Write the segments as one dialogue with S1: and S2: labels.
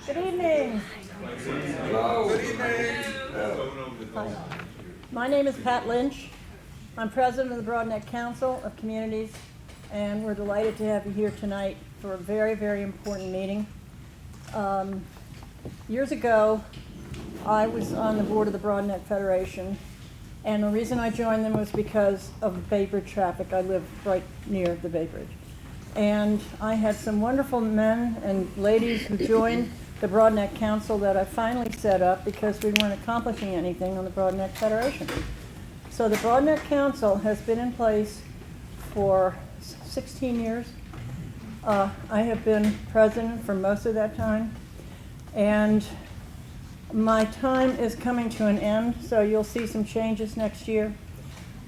S1: Good evening.
S2: Good evening.
S1: Hi. My name is Pat Lynch. I'm president of the Broadneck Council of Communities, and we're delighted to have you here tonight for a very, very important meeting. Years ago, I was on the board of the Broadneck Federation, and the reason I joined them was because of the Bay Bridge traffic. I live right near the Bay Bridge. And I had some wonderful men and ladies who joined the Broadneck Council that I finally set up because we weren't accomplishing anything on the Broadneck Federation. So the Broadneck Council has been in place for 16 years. I have been president for most of that time. And my time is coming to an end, so you'll see some changes next year.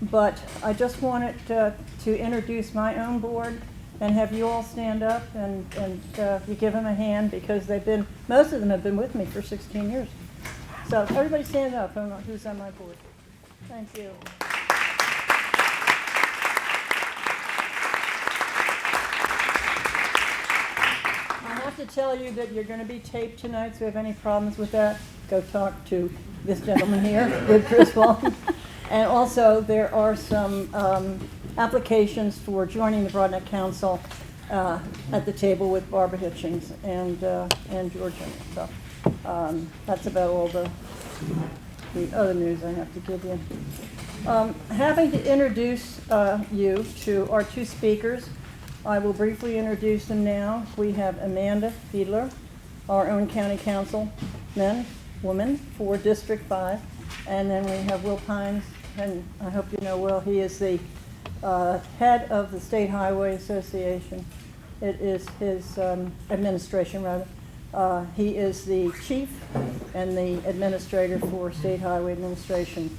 S1: But I just wanted to introduce my own board and have you all stand up and you give them a hand because most of them have been with me for 16 years. So everybody stand up who's on my board. Thank you. I have to tell you that you're going to be taped tonight, so if you have any problems with that, go talk to this gentleman here, with Chris Walton. And also, there are some applications for joining the Broadneck Council at the table with Barbara Hitchings and Georgia. So that's about all the other news I have to give you. Having to introduce you to our two speakers, I will briefly introduce them now. We have Amanda Fiedler, our own county woman for District 5. And then we have Will Pines, and I hope you know Will. He is the head of the State Highway Association. It is his administration, rather. He is the chief and the administrator for State Highway Administration.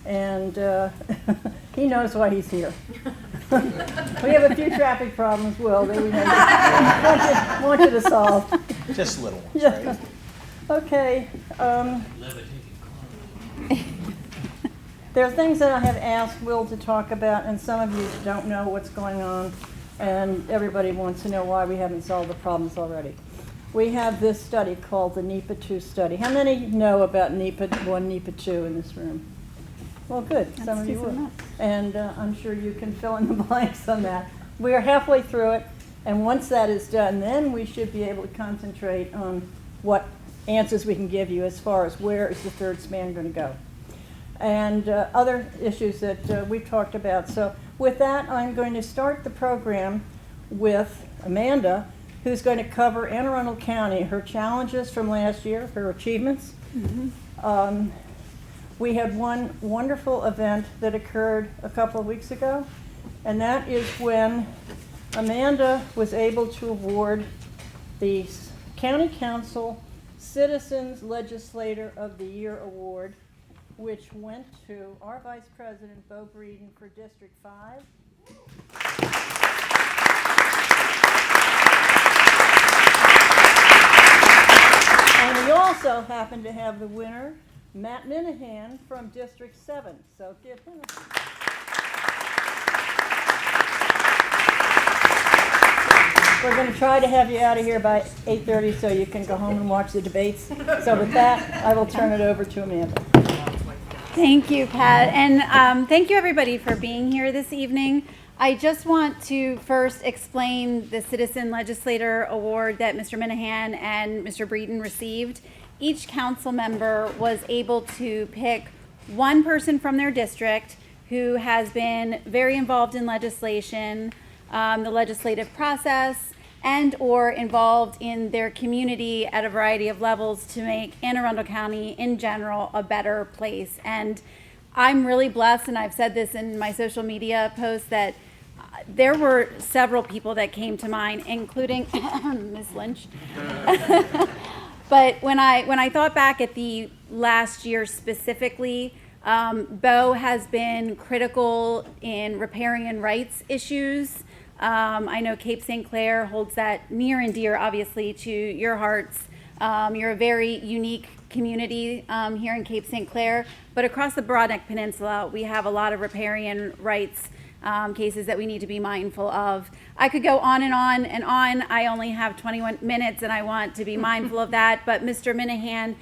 S1: And he knows why he's here. We have a few traffic problems, Will, that we want you to solve.
S3: Just little ones,
S1: Yeah.
S3: right?
S1: Okay. There are things that I have asked Will to talk about, and some of you don't know what's going on, and everybody wants to know why we haven't solved the problems already. We have this study called the NEPA 2 study. How many know about NEPA 1, NEPA 2 in this room? Well, good. Some of you will. And I'm sure you can fill in the blanks on that. We are halfway through it, and once that is done, then we should be able to concentrate on what answers we can give you as far as where is the third span going to go. And other issues that we've talked about. So with that, I'm going to start the program with Amanda, who's going to cover Anne Arundel County, her challenges from last year, her achievements. Mm-hmm. We had one wonderful event that occurred a couple of weeks ago, and that is when Amanda was able to award the County Council Citizens Legislator of the Year Award, which went to our Vice President, Bo Breeden, for District 5. And we also happen to have the winner, Matt Minahan, from District 7. So give him a... We're going to try to have you out of here by 8:30 so you can go home and watch the debates. So with that, I will turn it over to Amanda.
S4: Thank you, Pat, and thank you everybody for being here this evening. I just want to first explain the Citizen Legislator Award that Mr. Minahan and Mr. Breeden received. Each council member was able to pick one person from their district who has been very involved in legislation, the legislative process, and or involved in their community at a variety of levels to make Anne Arundel County in general a better place. And I'm really blessed, and I've said this in my social media posts, that there were several people that came to mind, including Ms. Lynch. But when I thought back at the last year specifically, Bo has been critical in riparian rights issues. I know Cape St. Clair holds that near and dear, obviously, to your hearts. You're a very unique community here in Cape St. Clair, but across the Broadneck Peninsula, we have a lot of riparian rights cases that we need to be mindful of. I could go on and on and on. I only have 21 minutes and I want to be mindful of that. But Mr. Minahan,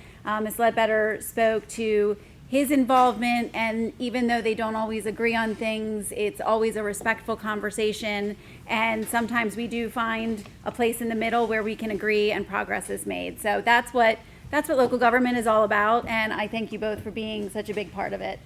S4: Ms. Ledbetter spoke to his involvement, and even though they don't always agree on things, it's always a respectful conversation. And sometimes we do find a place in the middle where we can agree and progress is made. So that's what local government is all about. And I thank you both for being such a big part of it.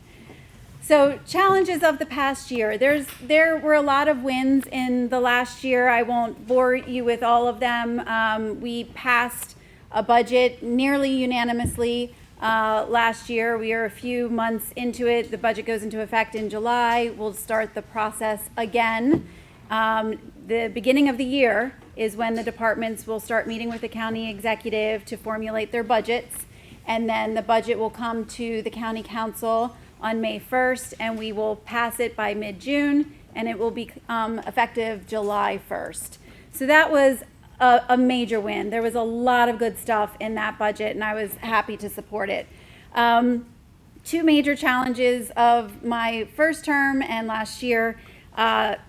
S4: So challenges of the past year. There were a lot of wins in the last year. I won't bore you with all of them. We passed a budget nearly unanimously last year. We are a few months into it. The budget goes into effect in July. We'll start the process again. The beginning of the year is when the departments will start meeting with the county executive to formulate their budgets. And then the budget will come to the county council on May 1st, and we will pass it by mid-June, and it will become effective July 1st. So that was a major win. There was a lot of good stuff in that budget, and I was happy to support it. Two major challenges of my first term and last year,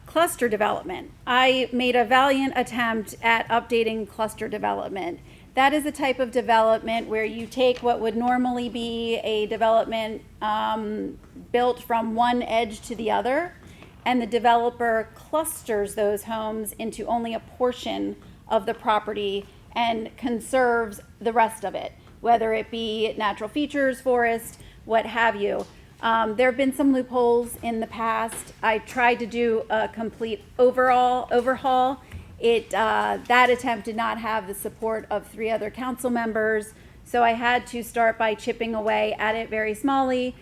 S4: cluster development. I made a valiant attempt at updating cluster development. That is a type of development where you take what would normally be a development built from one edge to the other, and the developer clusters those homes into only a portion of the property and conserves the rest of it, whether it be natural features, forest, what have you. There have been some loopholes in the past. I tried to do a complete overhaul. That attempt did not have the support of 3 other council members, so I had to start by chipping away at it very minorly,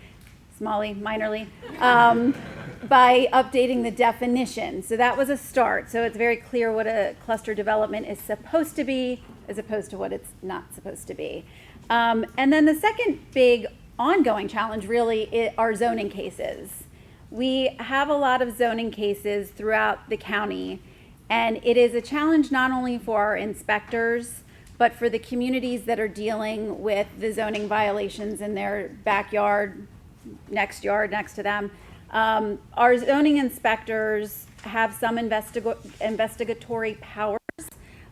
S4: by updating the definition. So that was a start. So it's very clear what a cluster development is supposed to be as opposed to what it's not supposed to be. And then the second big ongoing challenge really are zoning cases. We have a lot of zoning cases throughout the county, and it is a challenge not only for our inspectors, but for the communities that are dealing with the zoning violations in their backyard, next to them. Our zoning inspectors have some investigatory powers,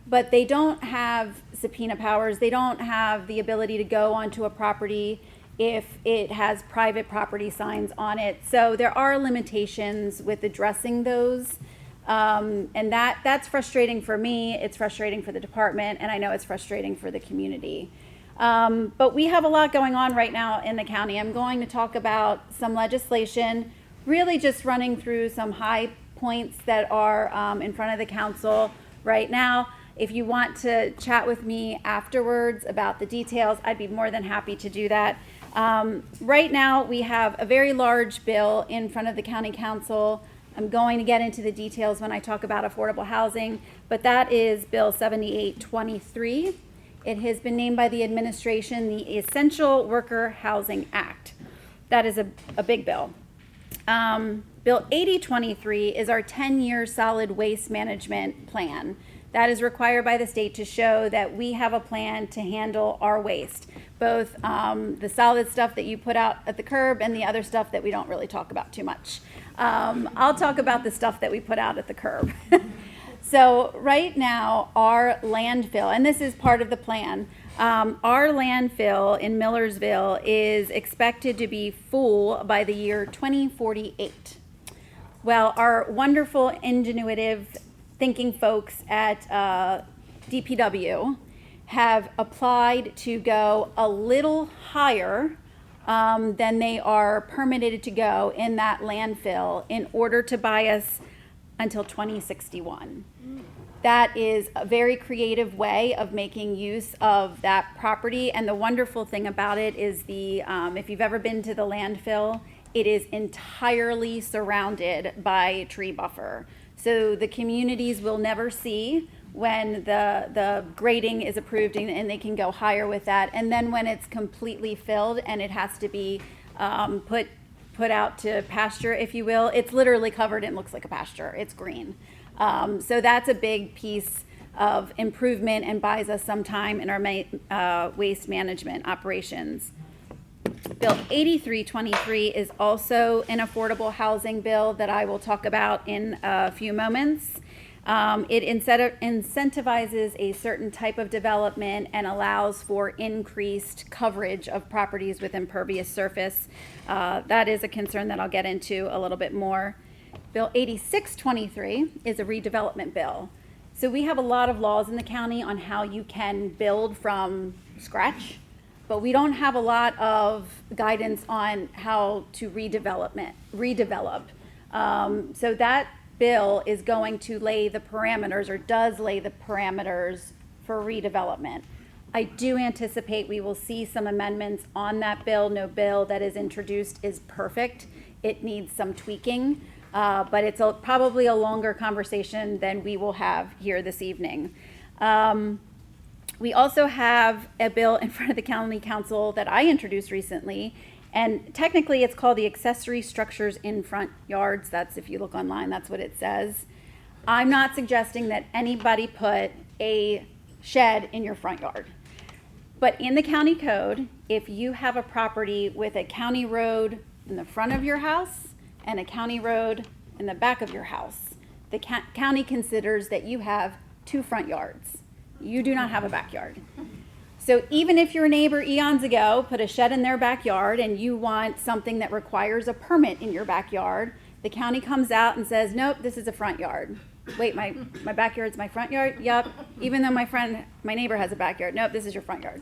S4: but they don't have subpoena powers. They don't have the ability to go onto a property if it has private property signs on it. So there are limitations with addressing those. And that's frustrating for me, it's frustrating for the department, and I know it's frustrating for the community. But we have a lot going on right now in the county. I'm going to talk about some legislation, really just running through some high points that are in front of the council right now. If you want to chat with me afterwards about the details, I'd be more than happy to do that. Right now, we have a very large bill in front of the county council. I'm going to get into the details when I talk about affordable housing, but that is Bill 7823. It has been named by the administration the Essential Worker Housing Act. That is a big bill. Bill 8023 is our 10-year solid waste management plan. That is required by the state to show that we have a plan to handle our waste, both the solid stuff that you put out at the curb and the other stuff that we don't really talk about too much. I'll talk about the stuff that we put out at the curb. So right now, our landfill, and this is part of the plan, our landfill in Millersville is expected to be full by the year 2048. Well, our wonderful, ingenuitive thinking folks at DPW have applied to go a little higher than they are permitted to go in that landfill in order to buy us until 2061. That is a very creative way of making use of that property, and the wonderful thing about it is if you've ever been to the landfill, it is entirely surrounded by tree buffer. So the communities will never see when the grading is approved and they can go higher with that. And then when it's completely filled and it has to be put out to pasture, if you will, it's literally covered and looks like a pasture. It's green. So that's a big piece of improvement and buys us some time in our waste management operations. Bill 8323 is also an affordable housing bill that I will talk about in a few moments. It incentivizes a certain type of development and allows for increased coverage of properties with impervious surface. That is a concern that I'll get into a little bit more. Bill 8623 is a redevelopment bill. So we have a lot of laws in the county on how you can build from scratch, but we don't have a lot of guidance on how to redevelop. So that bill is going to lay the parameters, or does lay the parameters, for redevelopment. I do anticipate we will see some amendments on that bill. No bill that is introduced is perfect. It needs some tweaking, but it's probably a longer conversation than we will have here this evening. We also have a bill in front of the county council that I introduced recently, and technically it's called the Accessory Structures in Front Yards. That's, if you look online, that's what it says. I'm not suggesting that anybody put a shed in your front yard. But in the county code, if you have a property with a county road in the front of your house and a county road in the back of your house, the county considers that you have 2 front yards. You do not have a backyard. So even if your neighbor eons ago put a shed in their backyard and you want something that requires a permit in your backyard, the county comes out and says, nope, this is a front yard. Wait, my backyard's my front yard? Yup. Even though my neighbor has a backyard. Nope, this is your front yard.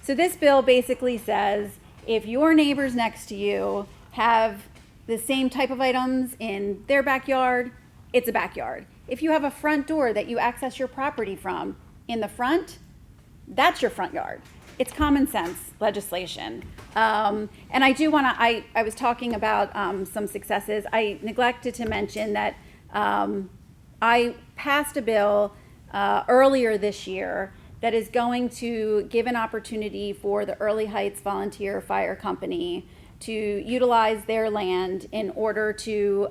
S4: So this bill basically says if your neighbors next to you have the same type of items in their backyard, it's a backyard. If you have a front door that you access your property from in the front, that's your front yard. It's common sense legislation. And I do want to, I was talking about some successes. I neglected to mention that I passed a bill earlier this year that is going to give an opportunity for the Early Heights Volunteer Fire Company to utilize their land in order to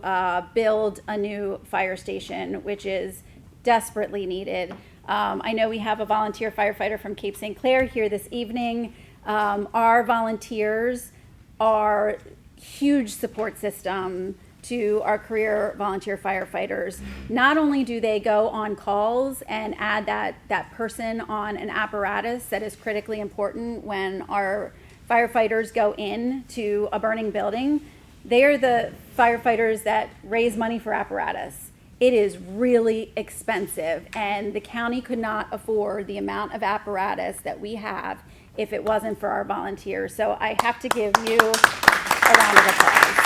S4: build a new fire station, which is desperately needed. I know we have a volunteer firefighter from Cape St. Clair here this evening. Our volunteers are huge support system to our career volunteer firefighters. Not only do they go on calls and add that person on an apparatus that is critically important when our firefighters go into a burning building, they are the firefighters that raise money for apparatus. It is really expensive, and the county could not afford the amount of apparatus that we have if it wasn't for our volunteers. So I have to give you a round of applause.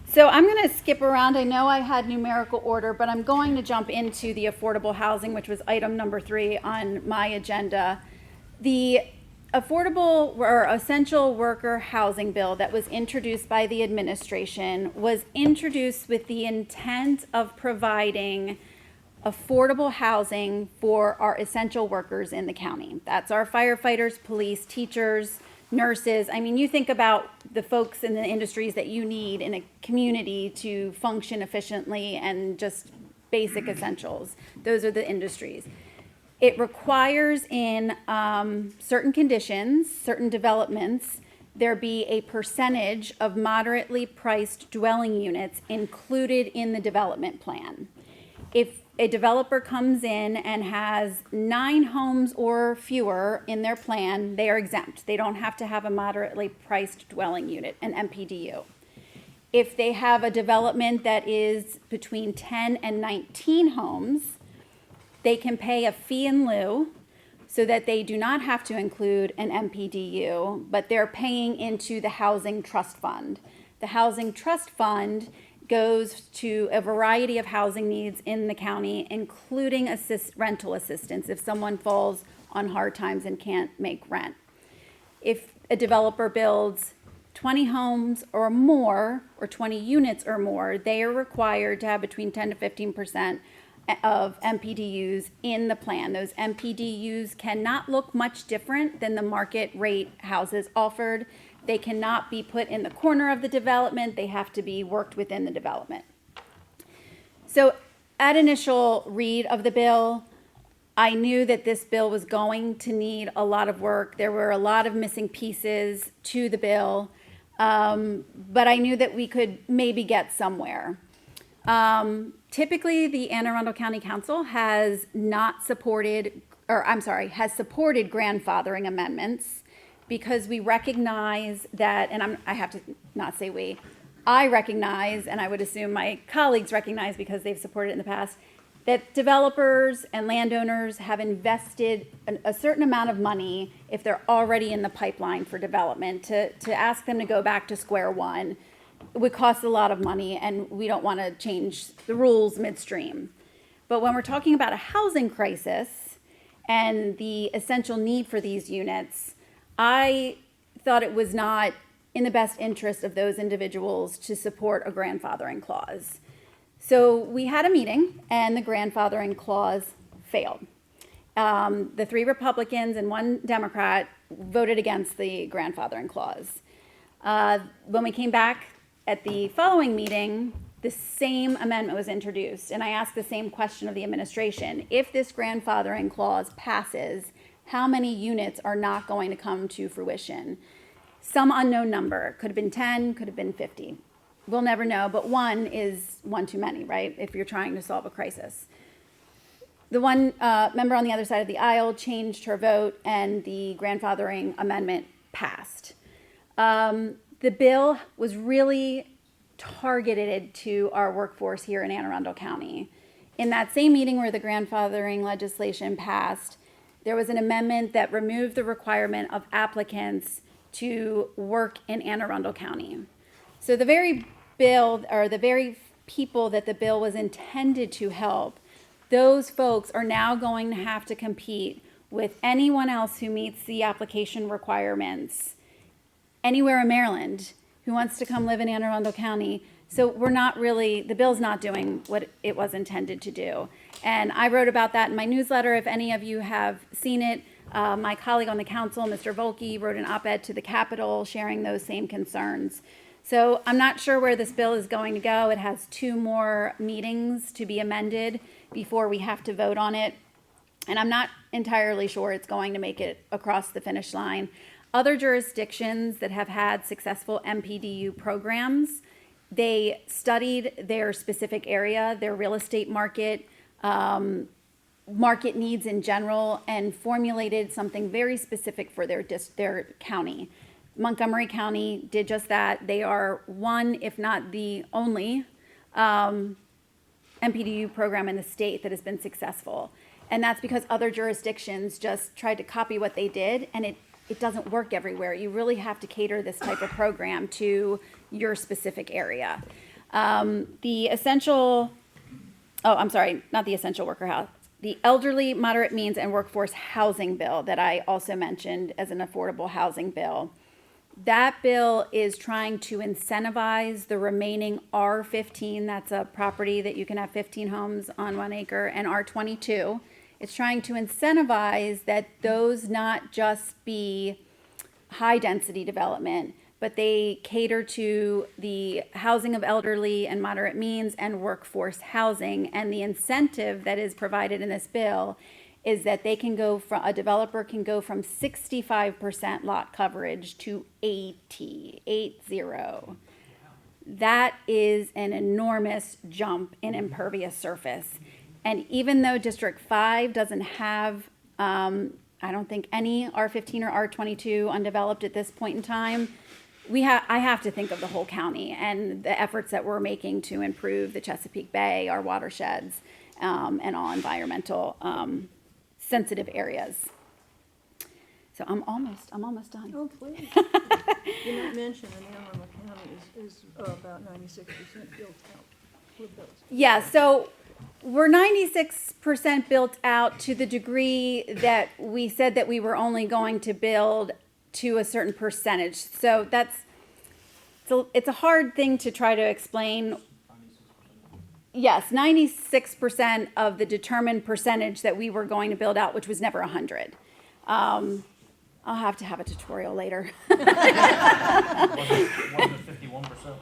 S4: So I'm going to skip around. I know I had numerical order, but I'm going to jump into the affordable housing, which was item number 3 on my agenda. The affordable or essential worker housing bill that was introduced by the administration was introduced with the intent of providing affordable housing for our essential workers in the county. That's our firefighters, police, teachers, nurses. I mean, you think about the folks in the industries that you need in a community to function efficiently and just basic essentials. Those are the industries. It requires in certain conditions, certain developments, there be a percentage of moderately priced dwelling units included in the development plan. If a developer comes in and has 9 homes or fewer in their plan, they are exempt. They don't have to have a moderately priced dwelling unit, an MPDU. If they have a development that is between 10 and 19 homes, they can pay a fee in lieu so that they do not have to include an MPDU, but they're paying into the Housing Trust Fund. The Housing Trust Fund goes to a variety of housing needs in the county, including rental assistance if someone falls on hard times and can't make rent. If a developer builds 20 homes or more, or 20 units or more, they are required to have between 10 to 15% of MPDUs in the plan. Those MPDUs cannot look much different than the market rate houses offered. They cannot be put in the corner of the development. They have to be worked within the development. So at initial read of the bill, I knew that this bill was going to need a lot of work. There were a lot of missing pieces to the bill, but I knew that we could maybe get somewhere. Typically, the Anne Arundel County Council has supported grandfathering amendments because we recognize that, and I have to not say we, I recognize, and I would assume my colleagues recognize because they've supported it in the past, that developers and landowners have invested a certain amount of money if they're already in the pipeline for development. To ask them to go back to square one would cost a lot of money, and we don't want to change the rules midstream. But when we're talking about a housing crisis and the essential need for these units, I thought it was not in the best interest of those individuals to support a grandfathering clause. So we had a meeting, and the grandfathering clause failed. The 3 Republicans and 1 Democrat voted against the grandfathering clause. When we came back at the following meeting, the same amendment was introduced, and I asked the same question of the administration. If this grandfathering clause passes, how many units are not going to come to fruition? Some unknown number. Could have been 10, could have been 50. We'll never know, but 1 is one too many, right? If you're trying to solve a crisis. The one member on the other side of the aisle changed her vote, and the grandfathering amendment passed. The bill was really targeted to our workforce here in Anne Arundel County. In that same meeting where the grandfathering legislation passed, there was an amendment that removed the requirement of applicants to work in Anne Arundel County. So the very bill, or the very people that the bill was intended to help, those folks are now going to have to compete with anyone else who meets the application requirements anywhere in Maryland who wants to come live in Anne Arundel County. So the bill's not doing what it was intended to do. And I wrote about that in my newsletter. If any of you have seen it, my colleague on the council, Mr. Volke, wrote an op-ed to the Capitol sharing those same concerns. So I'm not sure where this bill is going to go. It has 2 more meetings to be amended before we have to vote on it. And I'm not entirely sure it's going to make it across the finish line. Other jurisdictions that have had successful MPDU programs, they studied their specific area, their real estate market, market needs in general, and formulated something very specific for their county. Montgomery County did just that. They are one, if not the only, MPDU program in the state that has been successful. And that's because other jurisdictions just tried to copy what they did, and it doesn't work everywhere. You really have to cater this type of program to your specific area. The elderly, moderate means, and workforce housing bill that I also mentioned as an affordable housing bill. That bill is trying to incentivize the remaining R15, that's a property that you can have 15 homes on 1 acre, and R22. It's trying to incentivize that those not just be high density development, but they cater to the housing of elderly and moderate means and workforce housing. And the incentive that is provided in this bill is that a developer can go from 65% lot coverage to 80. That is an enormous jump in impervious surface. And even though District 5 doesn't have, I don't think any R15 or R22 undeveloped at this point in time, I have to think of the whole county and the efforts that we're making to improve the Chesapeake Bay, our watersheds, and all environmental sensitive areas. So I'm almost done.
S1: Oh, please. You not mention that Anne Arundel County is about 96% built out with those.
S4: Yeah, so we're 96% built out to the degree that we said that we were only going to build to a certain percentage. So it's a hard thing to try to explain. Yes, 96% of the determined percentage that we were going to build out, which was never 100. I'll have to have a tutorial later.
S3: Wasn't it 51%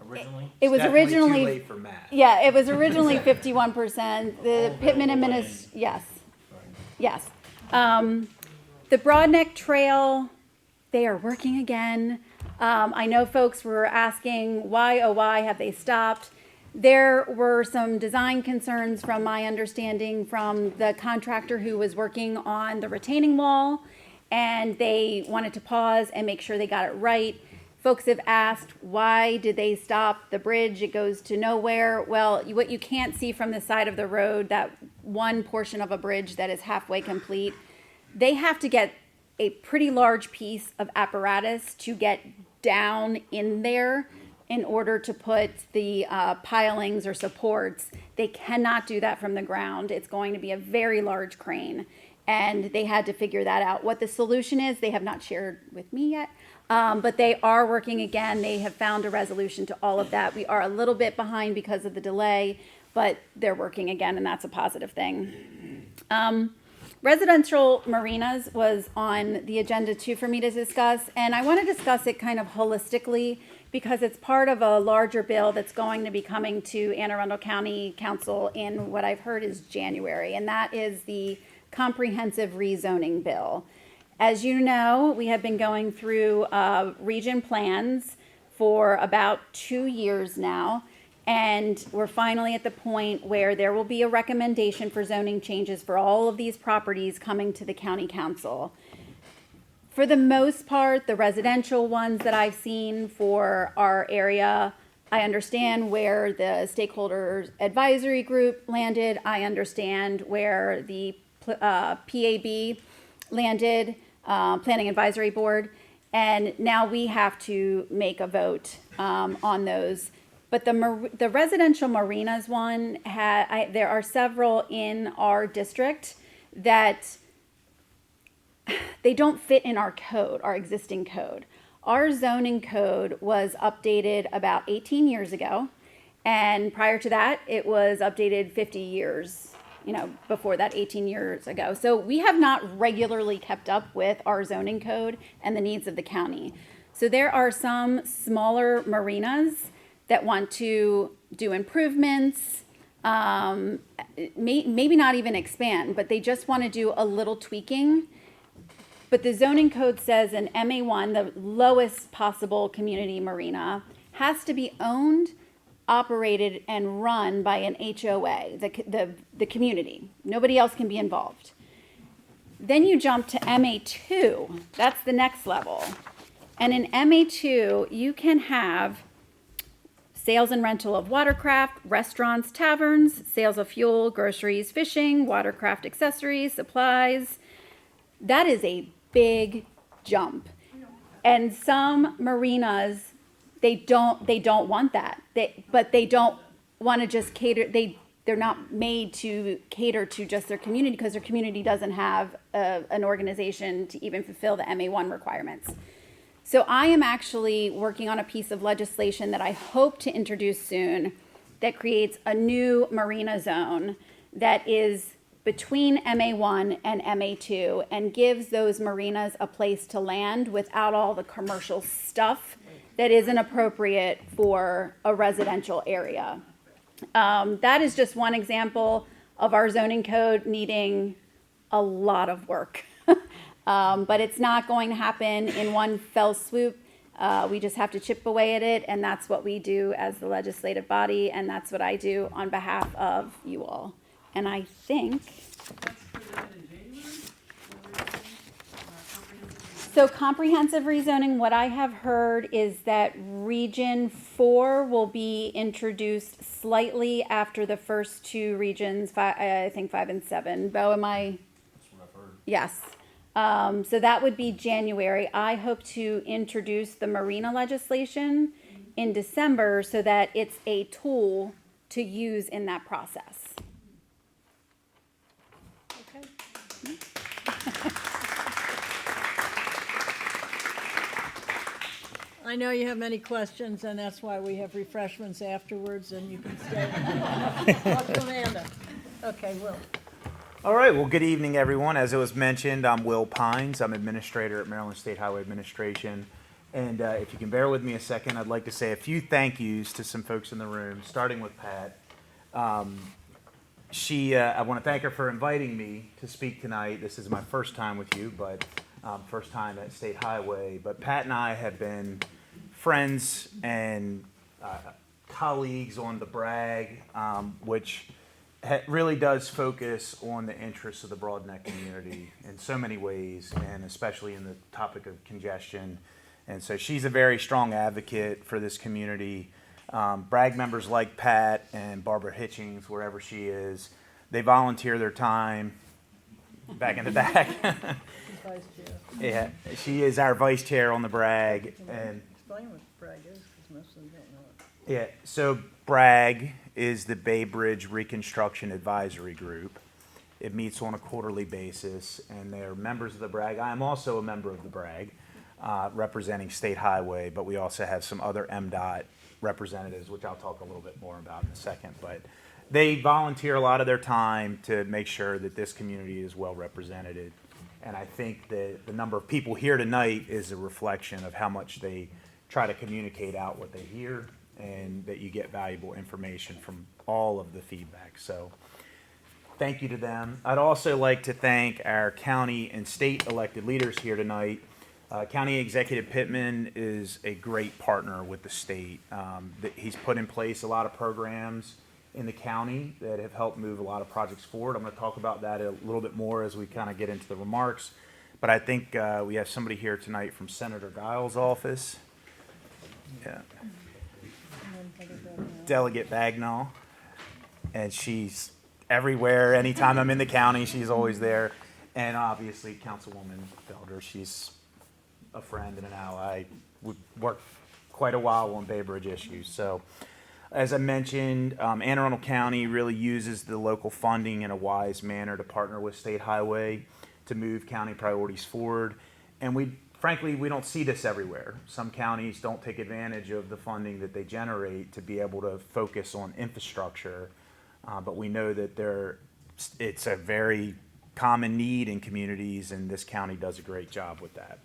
S3: originally?
S4: It was
S2: Definitely
S4: originally
S2: too late for math.
S4: Yeah, it was originally 51%. The Pittman yes. Yes. The Broadneck Trail, they are working again. I know folks were asking why, oh, why have they stopped? There were some design concerns from my understanding from the contractor who was working on the retaining wall, and they wanted to pause and make sure they got it right. Folks have asked, why did they stop the bridge? It goes to nowhere. Well, what you can't see from the side of the road, that one portion of a bridge that is halfway complete, they have to get a pretty large piece of apparatus to get down in there in order to put the pilings or supports. They cannot do that from the ground. It's going to be a very large crane, and they had to figure that out. What the solution is, they have not shared with me yet, but they are working again. They have found a resolution to all of that. We are a little bit behind because of the delay, but they're working again, and that's a positive thing. Residential marinas was on the agenda too for me to discuss, and I want to discuss it kind of holistically because it's part of a larger bill that's going to be coming to Anne Arundel County Council in what I've heard is January, and that is the comprehensive rezoning bill. As you know, we have been going through region plans for about 2 years now. And we're finally at the point where there will be a recommendation for zoning changes for all of these properties coming to the county council. For the most part, the residential ones that I've seen for our area, I understand where the stakeholders advisory group landed. I understand where the PAB landed, Planning Advisory Board. And now we have to make a vote on those. But the residential marinas one, there are several in our district that they don't fit in our code, our existing code. Our zoning code was updated about 18 years ago. And prior to that, it was updated 50 years, before that 18 years ago. So we have not regularly kept up with our zoning code and the needs of the county. So there are some smaller marinas that want to do improvements, maybe not even expand, but they just want to do a little tweaking. But the zoning code says an MA1, the lowest possible community marina, has to be owned, operated, and run by an HOA, the community. Nobody else can be involved. Then you jump to MA2. That's the next level. And in MA2, you can have sales and rental of watercraft, restaurants, taverns, sales of fuel, groceries, fishing, watercraft accessories, supplies. That is a big jump. And some marinas, they don't want that. But they don't want to just cater. They're not made to cater to just their community because their community doesn't have an organization to even fulfill the MA1 requirements. So I am actually working on a piece of legislation that I hope to introduce soon that creates a new marina zone that is between MA1 and MA2 and gives those marinas a place to land without all the commercial stuff that isn't appropriate for a residential area. That is just one example of our zoning code needing a lot of work. But it's not going to happen in one fell swoop. We just have to chip away at it, and that's what we do as the legislative body, and that's what I do on behalf of you all. And I think... So comprehensive rezoning, what I have heard is that Region 4 will be introduced slightly after the first two regions, I think 5 and 7. Bo, am I?
S3: That's what I've heard.
S4: Yes. So that would be January. I hope to introduce the marina legislation in December so that it's a tool to use in that process.
S1: Okay. I know you have many questions, and that's why we have refreshments afterwards, and you can stay. Talk to Amanda. Okay, Will.
S2: All right, well, good evening, everyone. As it was mentioned, I'm Will Pines. I'm administrator at Maryland State Highway Administration. And if you can bear with me a second, I'd like to say a few thank yous to some folks in the room, starting with Pat. I want to thank her for inviting me to speak tonight. This is my first time with you, but first time at State Highway. But Pat and I have been friends and colleagues on the BRAG, which really does focus on the interests of the Broadneck community in so many ways, and especially in the topic of congestion. And so she's a very strong advocate for this community. BRAG members like Pat and Barbara Hitchings, wherever she is, they volunteer their time back in the back.
S1: Vice Chair.
S2: Yeah, she is our vice chair on the BRAG. And
S1: Explain what brag is, because most of them don't know it.
S2: yeah, so BRAG is the Bay Bridge Reconstruction Advisory Group. It meets on a quarterly basis, and they're members of the BRAG. I am also a member of the BRAG, representing State Highway, but we also have some other MDOT representatives, which I'll talk a little bit more about in a second. But they volunteer a lot of their time to make sure that this community is well represented. And I think that the number of people here tonight is a reflection of how much they try to communicate out what they hear, and that you get valuable information from all of the feedback. So thank you to them. I'd also like to thank our county and state elected leaders here tonight. County Executive Pittman is a great partner with the state. He's put in place a lot of programs in the county that have helped move a lot of projects forward. I'm going to talk about that a little bit more as we kind of get into the remarks. But I think we have somebody here tonight from Senator Giles' office. Yeah. Delegate Bagnall. And she's everywhere. Anytime I'm in the county, she's always there. And obviously, Councilwoman Fiedler, she's a friend and an ally. We worked quite a while on Bay Bridge issues. So, as I mentioned, Anne Arundel County really uses the local funding in a wise manner to partner with State Highway to move county priorities forward. And frankly, we don't see this everywhere. Some counties don't take advantage of the funding that they generate to be able to focus on infrastructure. But we know that it's a very common need in communities, and this county does a great job with that.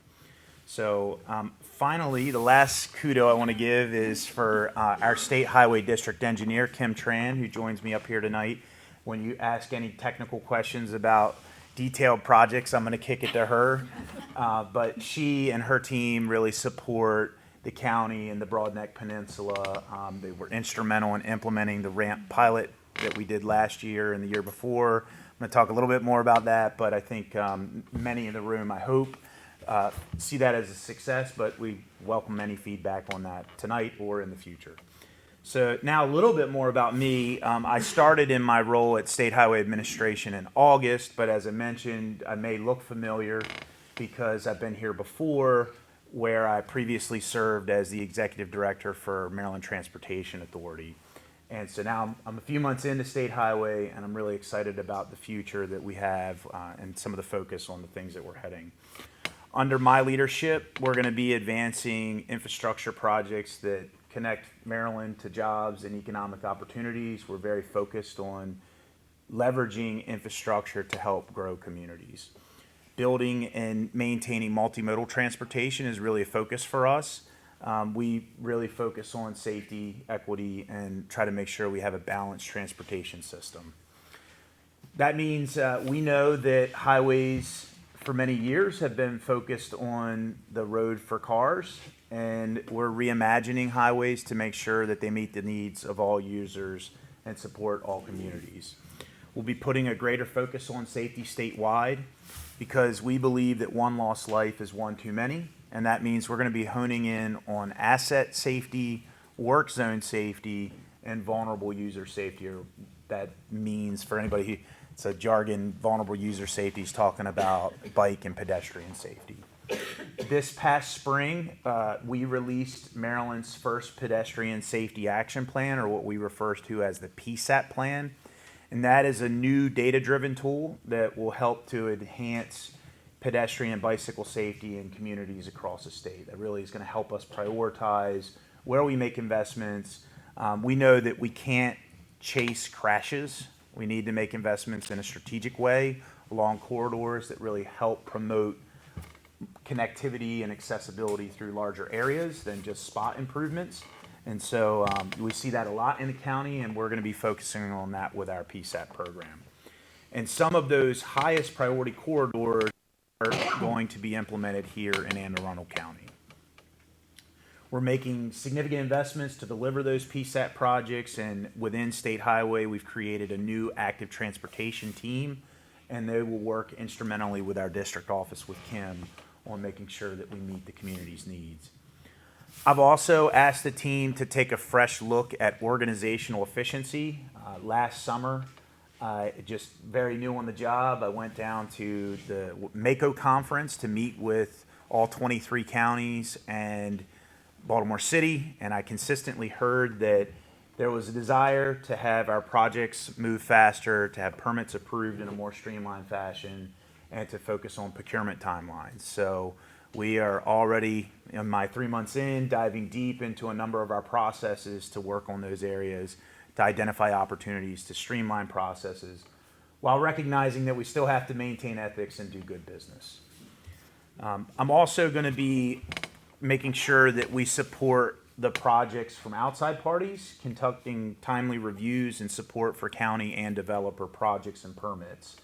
S2: So finally, the last kudo I want to give is for our State Highway District Engineer, Kim Tran, who joins me up here tonight. When you ask any technical questions about detailed projects, I'm going to kick it to her. But she and her team really support the county and the Broadneck Peninsula. They were instrumental in implementing the ramp pilot that we did last year and the year before. I'm going to talk a little bit more about that, but I think many in the room, I hope, see that as a success, but we welcome any feedback on that tonight or in the future. So now a little bit more about me. I started in my role at State Highway Administration in August, but as I mentioned, I may look familiar because I've been here before, where I previously served as the Executive Director for Maryland Transportation Authority. And so now I'm a few months into State Highway, and I'm really excited about the future that we have and some of the focus on the things that we're heading. Under my leadership, we're going to be advancing infrastructure projects that connect Maryland to jobs and economic opportunities. We're very focused on leveraging infrastructure to help grow communities. Building and maintaining multimodal transportation is really a focus for us. We really focus on safety, equity, and try to make sure we have a balanced transportation system. That means we know that highways for many years have been focused on the road for cars, and we're reimagining highways to make sure that they meet the needs of all users and support all communities. We'll be putting a greater focus on safety statewide because we believe that one lost life is one too many, and that means we're going to be honing in on asset safety, work zone safety, and vulnerable user safety. Or that means, for anybody who it's a jargon, vulnerable user safety is talking about bike and pedestrian safety. This past spring, we released Maryland's first pedestrian safety action plan, or what we refer to as the PSAP plan. And that is a new data-driven tool that will help to enhance pedestrian and bicycle safety in communities across the state. That really is going to help us prioritize where we make investments. We know that we can't chase crashes. We need to make investments in a strategic way along corridors that really help promote connectivity and accessibility through larger areas than just spot improvements. And so we see that a lot in the county, and we're going to be focusing on that with our PSAP program. And some of those highest priority corridors are going to be implemented here in Anne Arundel County. We're making significant investments to deliver those PSAP projects, and within State Highway, we've created a new active transportation team, and they will work instrumentally with our district office with Kim on making sure that we meet the community's needs. I've also asked the team to take a fresh look at organizational efficiency. Last summer, just very new on the job, I went down to the MACO conference to meet with all 23 counties and Baltimore City, and I consistently heard that there was a desire to have our projects move faster, to have permits approved in a more streamlined fashion, and to focus on procurement timelines. So we are already, in my 3 months in, diving deep into a number of our processes to work on those areas, to identify opportunities to streamline processes, while recognizing that we still have to maintain ethics and do good business. I'm also going to be making sure that we support the projects from outside parties, conducting timely reviews and support for county and developer projects and permits.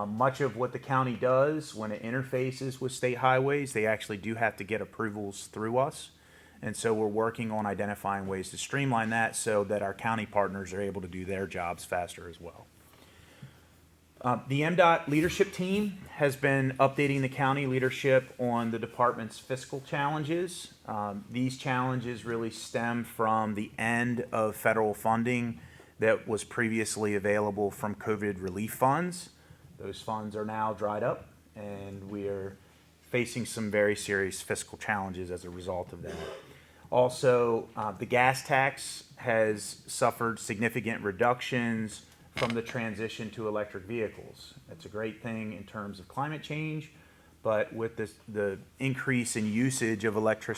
S2: Much of what the county does when it interfaces with state highways, they actually do have to get approvals through us. And so we're working on identifying ways to streamline that so that our county partners are able to do their jobs faster as well. The MDOT leadership team has been updating the county leadership on the department's fiscal challenges. These challenges really stem from the end of federal funding that was previously available from COVID relief funds. Those funds are now dried up, and we are facing some very serious fiscal challenges as a result of that. Also, the gas tax has suffered significant reductions from the transition to electric vehicles. That's a great thing in terms of climate change, but with the increase in usage of electric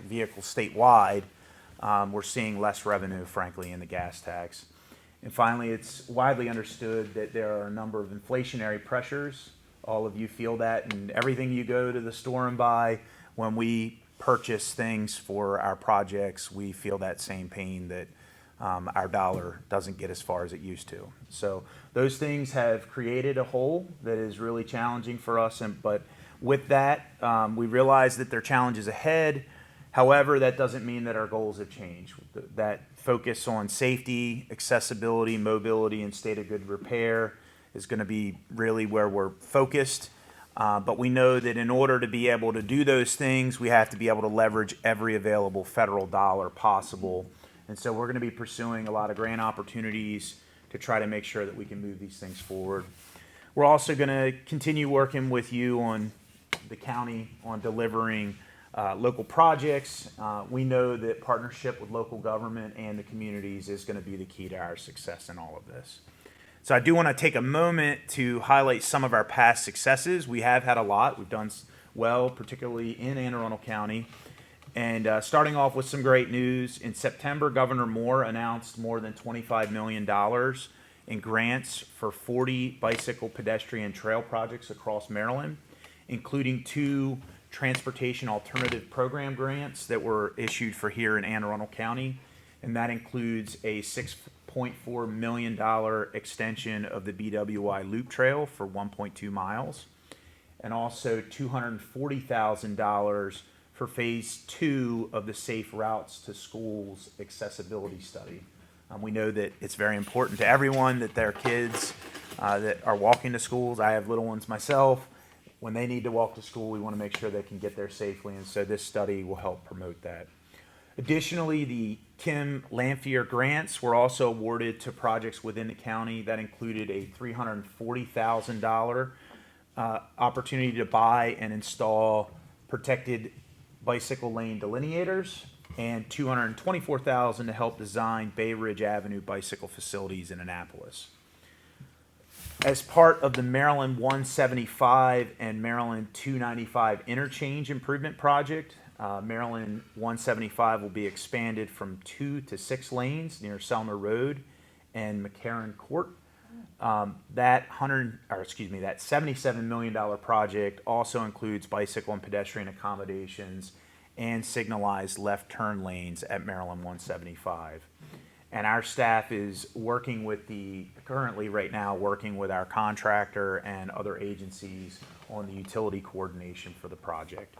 S2: vehicles statewide, we're seeing less revenue, frankly, in the gas tax. And finally, it's widely understood that there are a number of inflationary pressures. All of you feel that in everything you go to the store and buy. When we purchase things for our projects, we feel that same pain that our dollar doesn't get as far as it used to. So those things have created a hole that is really challenging for us. But with that, we realize that there are challenges ahead. However, that doesn't mean that our goals have changed. That focus on safety, accessibility, mobility, and state of good repair is going to be really where we're focused. But we know that in order to be able to do those things, we have to be able to leverage every available federal dollar possible. And so we're going to be pursuing a lot of grant opportunities to try to make sure that we can move these things forward. We're also going to continue working with you on the county on delivering local projects. We know that partnership with local government and the communities is going to be the key to our success in all of this. So I do want to take a moment to highlight some of our past successes. We have had a lot. We've done well, particularly in Anne Arundel County. And starting off with some great news, in September, Governor Moore announced more than $25 million in grants for 40 bicycle, pedestrian, trail projects across Maryland, including 2 transportation alternative program grants that were issued for here in Anne Arundel County. And that includes a $6.4 million extension of the BWI Loop Trail for 1.2 miles, and also $240,000 for phase 2 of the Safe Routes to Schools accessibility study. We know that it's very important to everyone that their kids that are walking to schools. I have little ones myself. When they need to walk to school, we want to make sure they can get there safely, and so this study will help promote that. Additionally, the Kim Lanphier grants were also awarded to projects within the county. That included a $340,000 opportunity to buy and install protected bicycle lane delineators, and $224,000 to help design Bay Ridge Avenue bicycle facilities in Annapolis. As part of the Maryland 175 and Maryland 295 interchange improvement project, Maryland 175 will be expanded from 2 to 6 lanes near Selmer Road and McCarran Court. That $77 million project also includes bicycle and pedestrian accommodations and signalized left turn lanes at Maryland 175. And our staff is working with currently right now, working with our contractor and other agencies on the utility coordination for the project.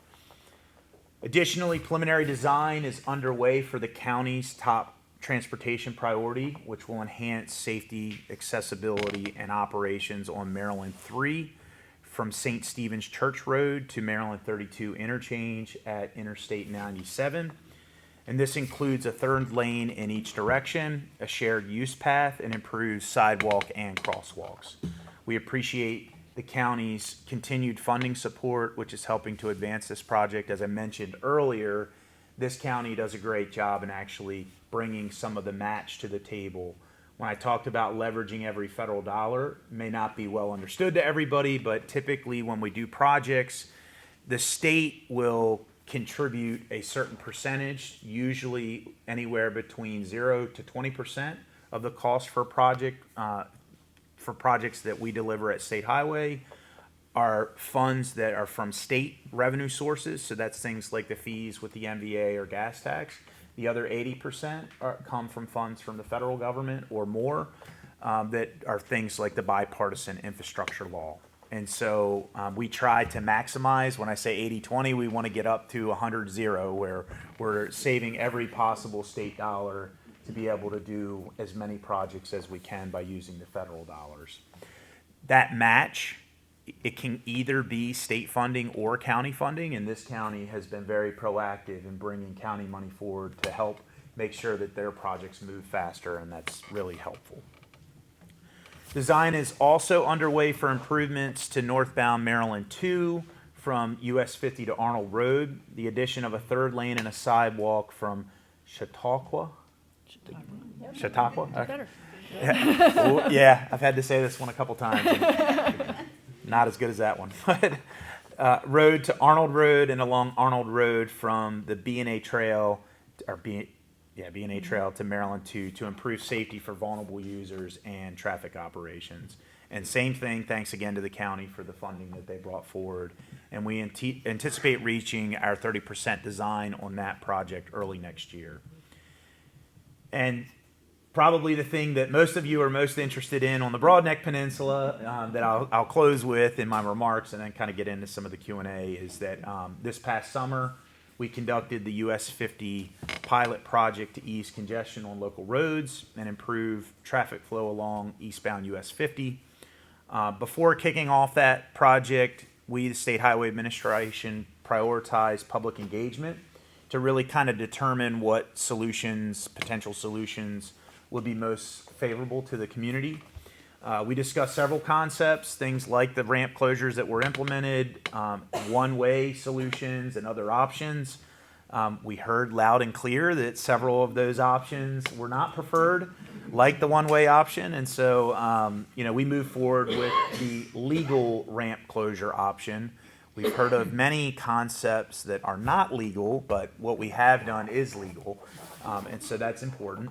S2: Additionally, preliminary design is underway for the county's top transportation priority, which will enhance safety, accessibility, and operations on Maryland 3 from St. Stephen's Church Road to Maryland 32 interchange at Interstate 97. And this includes a third lane in each direction, a shared use path, and improved sidewalk and crosswalks. We appreciate the county's continued funding support, which is helping to advance this project. As I mentioned earlier, this county does a great job in actually bringing some of the match to the table. When I talked about leveraging every federal dollar, it may not be well understood to everybody, but typically when we do projects, the state will contribute a certain percentage, usually anywhere between 0 to 20% of the cost for a project. For projects that we deliver at State Highway are funds that are from state revenue sources, so that's things like the fees with the MVA or gas tax. The other 80% come from funds from the federal government or more, that are things like the bipartisan infrastructure law. And so we try to maximize. When I say 80-20, we want to get up to 100-0, where we're saving every possible state dollar to be able to do as many projects as we can by using the federal dollars. That match, it can either be state funding or county funding, and this county has been very proactive in bringing county money forward to help make sure that their projects move faster, and that's really helpful. Design is also underway for improvements to northbound Maryland 2 from US 50 to Arnold Road, the addition of a third lane and a sidewalk from Chautauqua.
S1: Better.
S2: Yeah, I've had to say this one a couple times. Not as good as that one. But road to Arnold Road and along Arnold Road from the B&A Trail, B&A Trail to Maryland 2 to improve safety for vulnerable users and traffic operations. And same thing, thanks again to the county for the funding that they brought forward. And we anticipate reaching our 30% design on that project early next year. And probably the thing that most of you are most interested in on the Broadneck Peninsula, that I'll close with in my remarks and then kind of get into some of the Q&A, is that this past summer we conducted the US 50 pilot project to ease congestion on local roads and improve traffic flow along eastbound US 50. Before kicking off that project, we, the State Highway Administration, prioritized public engagement to really kind of determine what potential solutions would be most favorable to the community. We discussed several concepts, things like the ramp closures that were implemented, one-way solutions and other options. We heard loud and clear that several of those options were not preferred, like the one-way option. And so, we moved forward with the legal ramp closure option. We've heard of many concepts that are not legal, but what we have done is legal. And so that's important.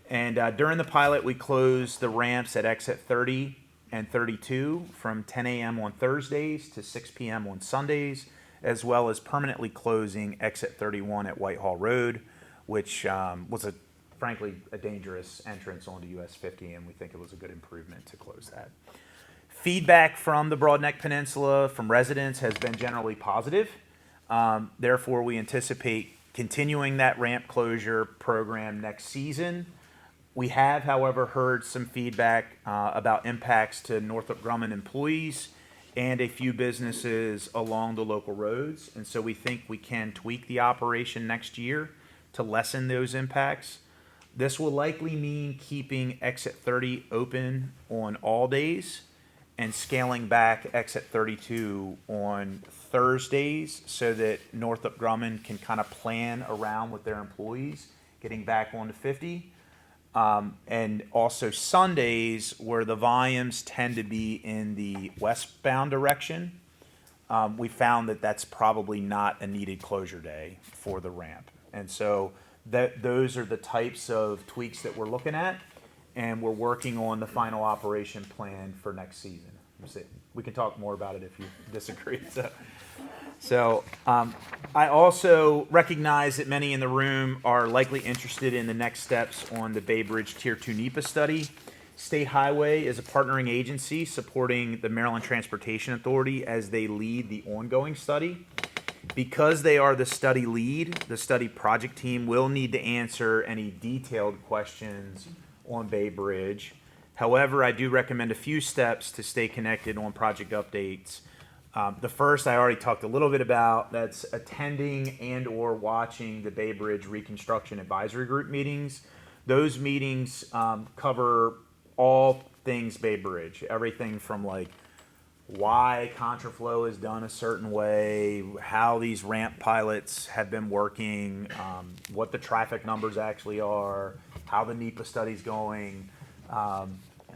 S2: And during the pilot, we closed the ramps at exit 30 and 32 from 10 a.m. on Thursdays to 6 p.m. on Sundays, as well as permanently closing exit 31 at Whitehall Road, which was frankly a dangerous entrance onto US 50, and we think it was a good improvement to close that. Feedback from the Broadneck Peninsula from residents has been generally positive. Therefore, we anticipate continuing that ramp closure program next season. We have, however, heard some feedback about impacts to Northrop Grumman employees and a few businesses along the local roads. And so we think we can tweak the operation next year to lessen those impacts. This will likely mean keeping exit 30 open on all days and scaling back exit 32 on Thursdays so that Northrop Grumman can kind of plan around with their employees getting back onto 50. And also Sundays, where the volumes tend to be in the westbound direction, we found that that's probably not a needed closure day for the ramp. And so those are the types of tweaks that we're looking at, and we're working on the final operation plan for next season. We can talk more about it if you disagree. So I also recognize that many in the room are likely interested in the next steps on the Bay Bridge Tier 2 NEPA study. State Highway is a partnering agency supporting the Maryland Transportation Authority as they lead the ongoing study. Because they are the study lead, the study project team will need to answer any detailed questions on Bay Bridge. However, I do recommend a few steps to stay connected on project updates. The first I already talked a little bit about, that's attending and or watching the Bay Bridge Reconstruction Advisory Group meetings. Those meetings cover all things Bay Bridge, everything from like why contraflow is done a certain way, how these ramp pilots have been working, what the traffic numbers actually are, how the NEPA study's going. I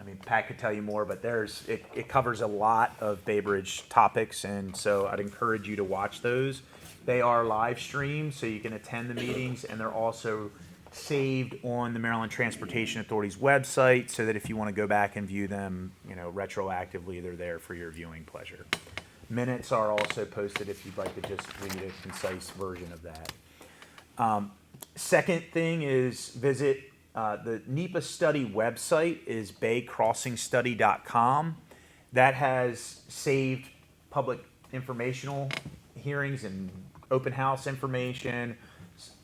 S2: mean, Pat could tell you more, but it covers a lot of Bay Bridge topics, and so I'd encourage you to watch those. They are live streamed, so you can attend the meetings, and they're also saved on the Maryland Transportation Authority's website, so that if you want to go back and view them, retroactively, they're there for your viewing pleasure. Minutes are also posted if you'd like to just read a concise version of that. Second thing is visit the NEPA study website is baycrossingstudy.com. That has saved public informational hearings and open house information,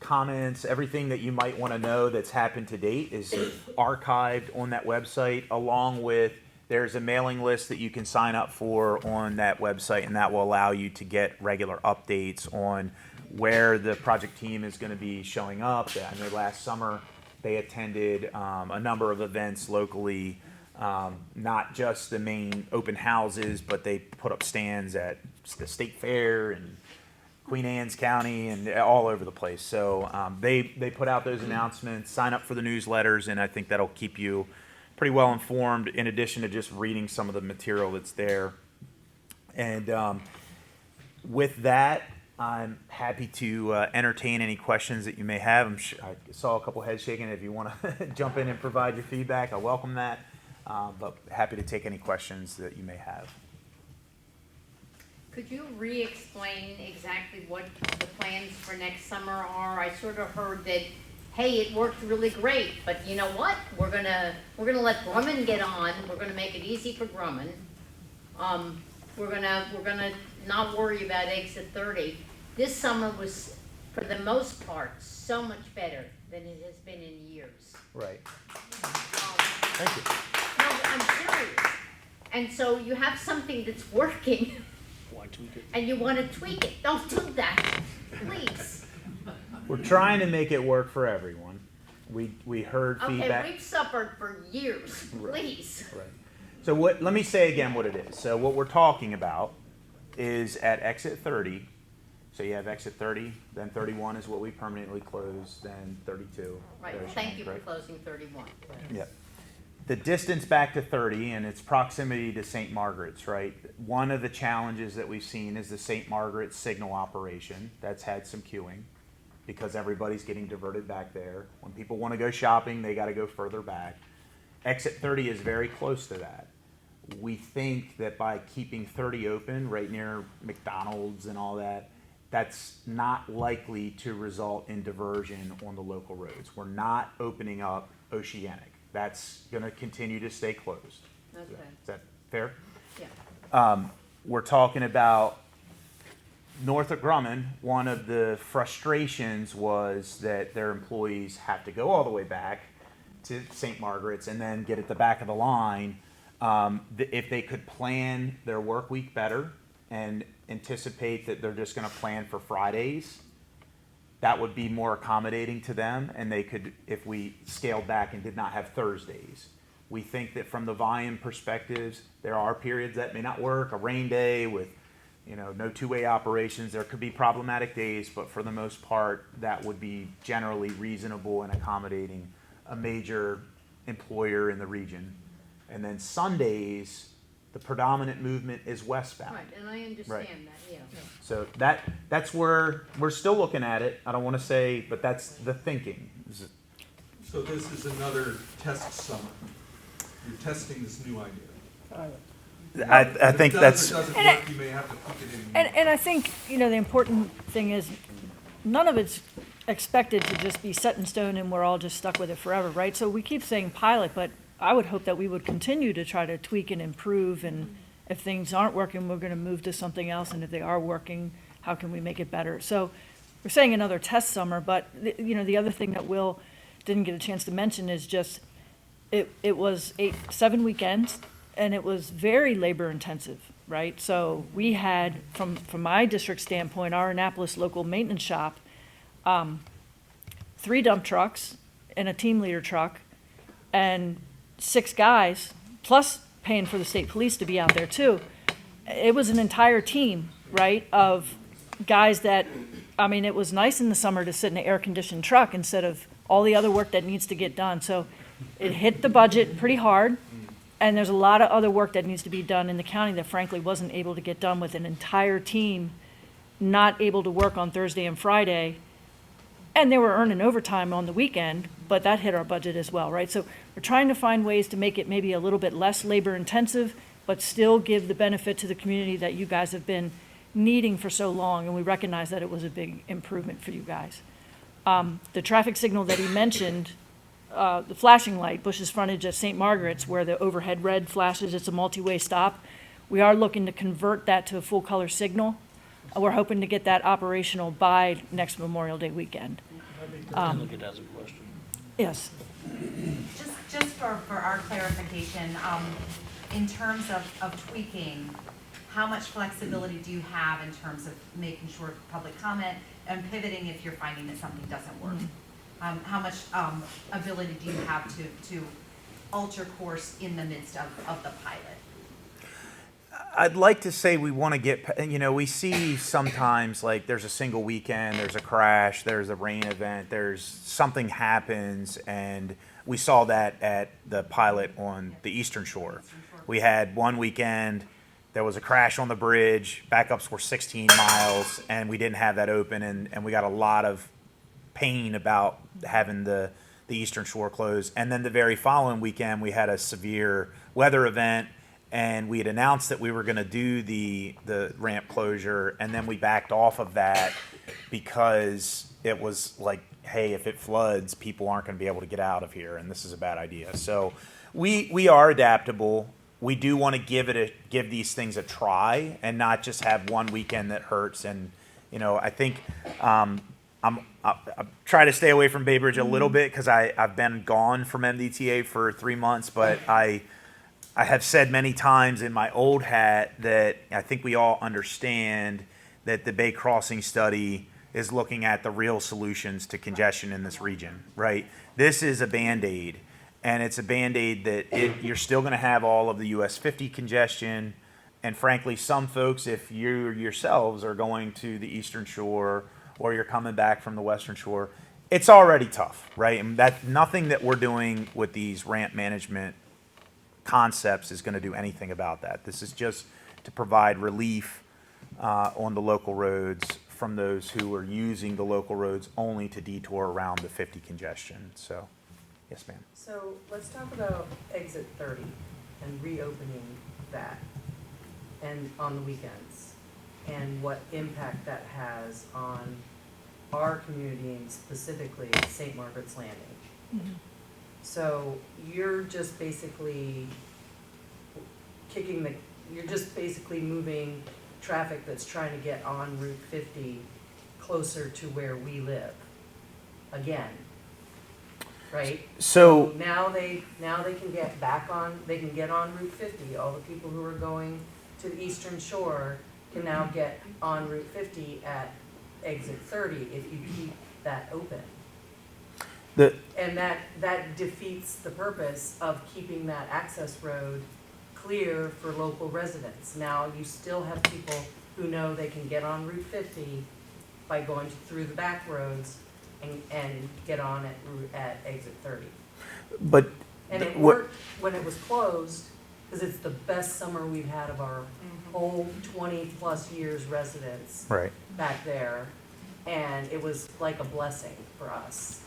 S2: comments, everything that you might want to know that's happened to date is archived on that website, along with there's a mailing list that you can sign up for on that website, and that will allow you to get regular updates on where the project team is going to be showing up. I know last summer they attended a number of events locally, not just the main open houses, but they put up stands at the State Fair and Queen Anne's County and all over the place. So they put out those announcements, sign up for the newsletters, and I think that'll keep you pretty well informed in addition to just reading some of the material that's there. And with that, I'm happy to entertain any questions that you may have. I saw a couple heads shaking. If you want to jump in and provide your feedback, I welcome that. But happy to take any questions that you may have.
S5: Could you re-explain exactly what the plans for next summer are? I sort of heard that, hey, it worked really great, but you know what? We're gonna let Grumman get on. We're gonna make it easy for Grumman. We're gonna not worry about exit 30. This summer was, for the most part, so much better than it has been in years.
S2: Right. Thank you.
S5: No, I'm serious. And so you have something that's working.
S3: Why tweak it?
S5: And you want to tweak it. Don't do that, please.
S2: We're trying to make it work for everyone. We heard
S5: Okay,
S2: feedback.
S5: we've suffered for years,
S2: Right.
S5: please.
S2: Right. So let me say again what it is. So what we're talking about is at exit 30. So you have exit 30, then 31 is what we permanently close, then 32.
S5: Right,
S2: There's
S5: thank
S2: change,
S5: you for
S2: right?
S5: closing 31.
S2: Yeah. The distance back to 30 and its proximity to St. Margaret's, right? One of the challenges that we've seen is the St. Margaret's signal operation. That's had some queuing because everybody's getting diverted back there. When people want to go shopping, they got to go further back. Exit 30 is very close to that. We think that by keeping 30 open right near McDonald's and all that, that's not likely to result in diversion on the local roads. We're not opening up Oceanic. That's going to continue to stay closed.
S5: Okay.
S2: Is that fair?
S5: Yeah.
S2: We're talking about north of Grumman. One of the frustrations was that their employees have to go all the way back to St. Margaret's and then get at the back of the line. If they could plan their work week better and anticipate that they're just going to plan for Fridays, that would be more accommodating to them, and they could, if we scaled back and did not have Thursdays. We think that from the volume perspectives, there are periods that may not work, a rain day with, no two-way operations. There could be problematic days, but for the most part, that would be generally reasonable and accommodating a major employer in the region. And then Sundays, the predominant movement is westbound.
S5: Right, and I understand that, yeah.
S2: So that's where we're still looking at it. I don't want to say, but that's the thinking.
S6: So this is another test summer. You're testing this new idea.
S2: I think that's,
S6: If it doesn't work, you may have to put it in.
S7: And I think, you know, the important thing is, none of it's expected to just be set in stone and we're all just stuck with it forever, right? So we keep saying pilot, but I would hope that we would continue to try to tweak and improve, and if things aren't working, we're gonna move to something else, and if they are working, how can we make it better? So we're saying another test summer, but, you know, the other thing that Will didn't get a chance to mention is just, it was 7 weekends, and it was very labor intensive, right? So we had, from my district standpoint, our Annapolis local maintenance shop, 3 dump trucks and a team leader truck, and 6 guys, plus paying for the state police to be out there too. It was an entire team, right, of guys that, I mean, it was nice in the summer to sit in an air-conditioned truck instead of all the other work that needs to get done. So it hit the budget pretty hard, and there's a lot of other work that needs to be done in the county that frankly wasn't able to get done with an entire team not able to work on Thursday and Friday. And they were earning overtime on the weekend, but that hit our budget as well, right? So we're trying to find ways to make it maybe a little bit less labor intensive, but still give the benefit to the community that you guys have been needing for so long, and we recognize that it was a big improvement for you guys. The traffic signal that he mentioned, the flashing light, Bush's frontage at St. Margaret's, where the overhead red flashes, it's a multi-way stop. We are looking to convert that to a full color signal. We're hoping to get that operational by next Memorial Day weekend.
S3: Look at that as a question.
S7: Yes.
S8: Just for our clarification, in terms of tweaking, how much flexibility do you have in terms of making sure public comment and pivoting if you're finding that something doesn't work? How much ability do you have to alter course in the midst of the pilot?
S2: I'd like to say we want to get, you know, we see sometimes like there's a single weekend, there's a crash, there's a rain event, there's something happens, and we saw that at the pilot on the Eastern Shore. We had one weekend, there was a crash on the bridge, backups were 16 miles, and we didn't have that open, and we got a lot of pain about having the Eastern Shore closed. And then the very following weekend, we had a severe weather event, and we had announced that we were going to do the ramp closure, and then we backed off of that because it was like, hey, if it floods, people aren't going to be able to get out of here, and this is a bad idea. So we are adaptable. We do want to give these things a try and not just have one weekend that hurts. And you know, I think I try to stay away from Bay Bridge a little bit because I've been gone from MDTA for 3 months, but I have said many times in my old hat that I think we all understand that the Bay Crossing study is looking at the real solutions to congestion in this region, right? This is a Band-Aid, and it's a Band-Aid that you're still going to have all of the US 50 congestion, and frankly, some folks, if you yourselves are going to the Eastern Shore or you're coming back from the Western Shore, it's already tough, right? And that nothing that we're doing with these ramp management concepts is going to do anything about that. This is just to provide relief on the local roads from those who are using the local roads only to detour around the 50 congestion. So, yes, ma'am.
S9: So let's talk about exit 30 and reopening that and on the weekends and what impact that has on our community and specifically St. Margaret's Landing. Mm-hmm. So you're just basically you're just basically moving traffic that's trying to get on Route 50 closer to where we live again, right?
S2: So
S9: now they can get back on, they can get on Route 50. All the people who are going to the Eastern Shore can now get on Route 50 at exit 30 if you keep that open. And that defeats the purpose of keeping that access road clear for local residents. Now you still have people who know they can get on Route 50 by going through the back roads and get on at exit 30.
S2: But
S9: and it worked when it was closed because it's the best summer we've had of our whole 20 plus years residents back there, and it was like a blessing for us.